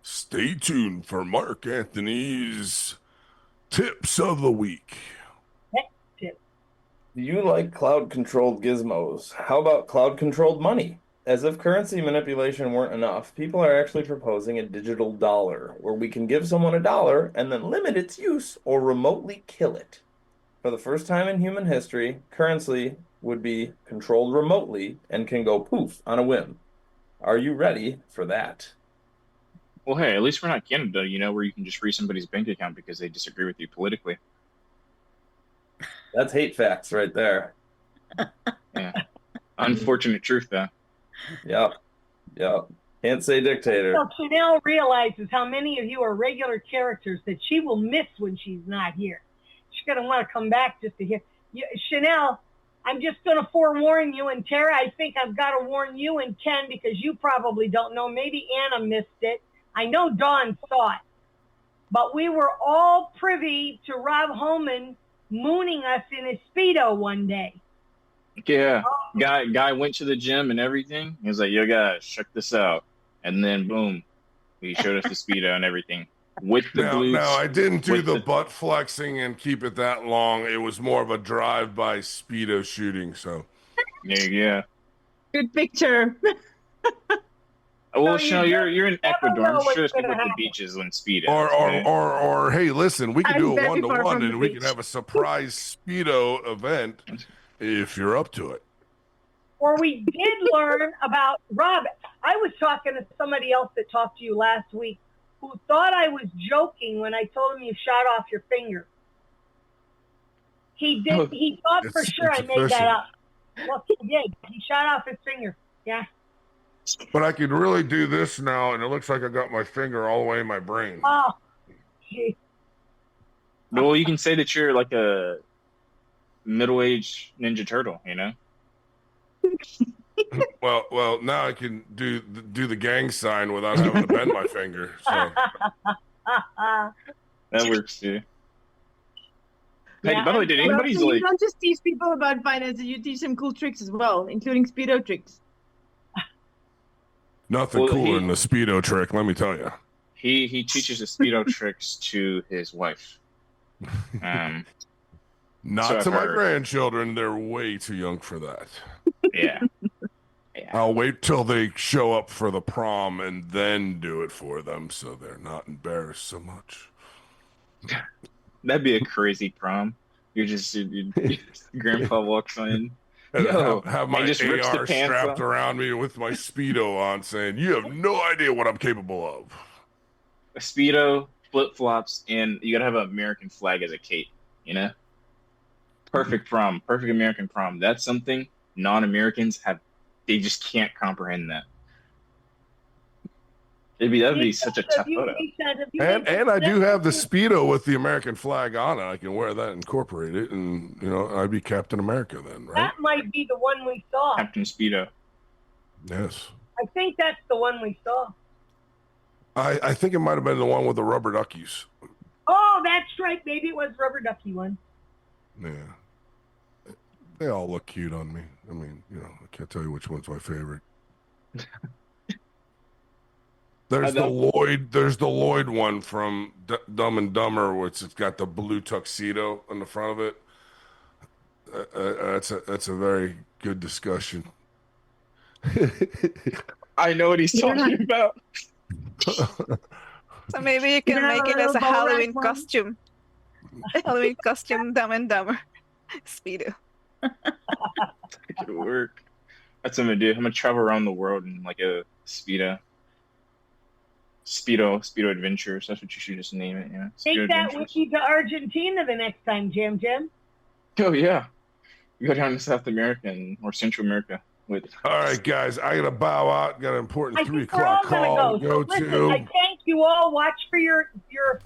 S12: Stay tuned for Mark Anthony's Tips of the Week.
S21: Do you like cloud-controlled gizmos? How about cloud-controlled money? As if currency manipulation weren't enough, people are actually proposing a digital dollar where we can give someone a dollar and then limit its use or remotely kill it. For the first time in human history, currency would be controlled remotely and can go poof on a whim. Are you ready for that?
S20: Well, hey, at least we're not Canada, where you can just freeze somebody's bank account because they disagree with you politically.
S21: That's hate facts right there.
S20: Yeah. Unfortunate truth, though.
S21: Yep. Can't say dictator.
S2: So Chanel realizes how many of you are regular characters that she will miss when she's not here. She's going to want to come back just to hear. Chanel, I'm just going to forewarn you, and Tara, I think I've got to warn you and Ken because you probably don't know. Maybe Anna missed it. I know Dawn saw it. But we were all privy to Rob Holman mooning us in his Speedo one day.
S20: Yeah, guy went to the gym and everything. He was like, "Yo, guys, check this out," and then boom, he showed us the Speedo and everything with the boots.
S12: No, I didn't do the butt flexing and keep it that long. It was more of a drive-by Speedo shooting. So
S20: there you go.
S19: Good picture.
S20: Well, Chanel, you're in Ecuador. I'm sure there's people at the beaches on Speedo.
S12: Or hey, listen, we can do a
S19: very far
S12: 1-to-1
S19: from the
S12: and we
S19: beach.
S12: can have a surprise Speedo event if you're up to it.
S2: Or we did learn about Rob. I was talking to somebody else that talked to you last week who thought I was joking when I told him you shot off your finger. He did. He thought for sure I made that up. Well, he did. He shot off his finger. Yeah.
S12: But I can really do this now, and it looks like I got my finger all the way in my brain.
S2: Oh, gee.
S20: Well, you can say that you're like a middle-aged Ninja Turtle,
S12: Well, now I can do the gang sign without having to bend my finger. So
S20: that works too.
S19: Yeah,
S20: Hey, by the way, did
S19: and
S20: anybody's
S19: also,
S20: like?
S19: you don't just teach people about finance, you teach them cool tricks as well, including Speedo tricks.
S12: nothing
S20: Well,
S12: cooler than the Speedo trick, let me tell you.
S20: He teaches the Speedo tricks to his wife.
S12: Not
S20: So
S12: to
S20: I've
S12: my
S20: heard.
S12: grandchildren. They're way too young for that.
S20: Yeah.
S12: I'll wait till they show up for the prom and then do it for them so they're not embarrassed so much.
S20: That'd be a crazy prom. You're just grandpa walks in. Yo,
S12: have my
S20: and just rips the
S12: AR
S20: pants
S12: strapped
S20: off.
S12: around me with my Speedo on saying, you have no idea what I'm capable of.
S20: A Speedo, flip flops, and you gotta have an American flag as a cape. Perfect prom, perfect American prom. That's something non-Americans have. They just can't comprehend that. That'd be such a tough photo.
S12: And I do have the Speedo with the American flag on it. I can wear that and incorporate it, and I'd be Captain America then, right?
S2: That might be the one we saw.
S20: Captain Speedo.
S12: Yes.
S2: I think that's the one we saw.
S12: I think it might have been the one with the rubber duckies.
S2: Oh, that's right. Maybe it was Rubber Ducky one.
S12: Yeah. They all look cute on me. I mean, I can't tell you which one's my favorite. There's the Lloyd one from Dumb and Dumber, which it's got the blue tuxedo on the front of it. That's a very good discussion.
S20: I know what he's talking about.
S18: So maybe you can make it as a Halloween costume. Halloween costume, Dumb and Dumber. Speedo.
S20: It could work. That's what I'm gonna do. I'm gonna travel around the world in like a Speedo Adventures. That's what you should just name it. Yeah.
S2: Take that with you to Argentina the next time, Jim.
S20: Oh yeah. You go down to South America or Central America with.
S12: All right, guys. I gotta bow out. Got an important 3 o'clock
S2: We're all
S12: call
S2: gonna go.
S12: to
S2: So
S12: go
S2: listen,
S12: to.
S2: I thank you all. Watch for your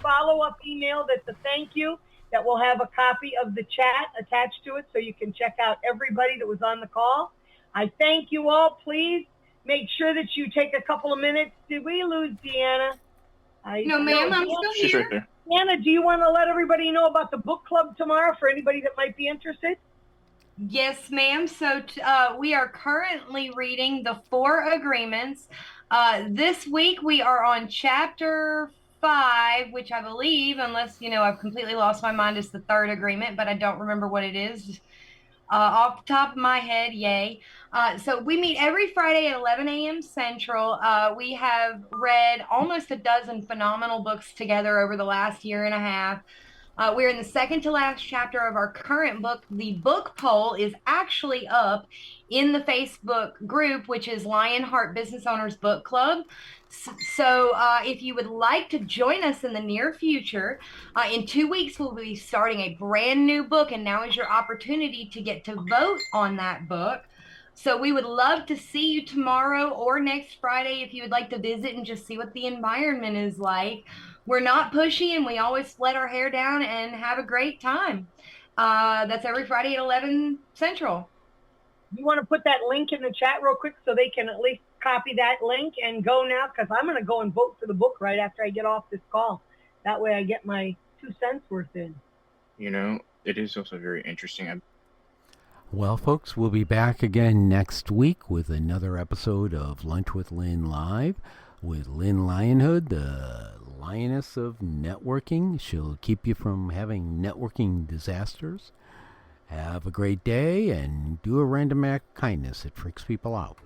S2: follow-up email that's a thank you that will have a copy of the chat attached to it so you can check out everybody that was on the call. I thank you all. Please make sure that you take a couple of minutes. Did we lose Deanna?
S3: No, ma'am, I'm still
S20: She's
S3: here.
S20: right there.
S2: Deanna, do you want to let everybody know about the book club tomorrow for anybody that might be interested?
S3: Yes, ma'am. So we are currently reading the 4 agreements. This week we are on chapter 5, which I believe, unless I've completely lost my mind, is the 3rd agreement, but I don't remember what it is. Off the top of my head, yay. So we meet every Friday at 11 a.m. Central. We have read almost a dozen phenomenal books together over the last year and a half. We're in the second to last chapter of our current book. The book poll is actually up in the Facebook group, which is Lionheart Business Owners Book Club. So if you would like to join us in the near future, in 2 weeks, we'll be starting a brand new book, and now is your opportunity to get to vote on that book. So we would love to see you tomorrow or next Friday if you would like to visit and just see what the environment is like. We're not pushy, and we always let our hair down and have a great time. That's every Friday at 11 Central.
S2: You want to put that link in the chat real quick so they can at least copy that link and go now? Because I'm going to go and vote for the book right after I get off this call. That way I get my 2 cents worth in.
S20: You know, it is also very interesting.
S1: Well, folks, we'll be back again next week with another episode of Lunch with Lynn Live with Lynn Lionhood, the lioness of networking. She'll keep you from having networking disasters. Have a great day and do a random act of kindness. It freaks people out.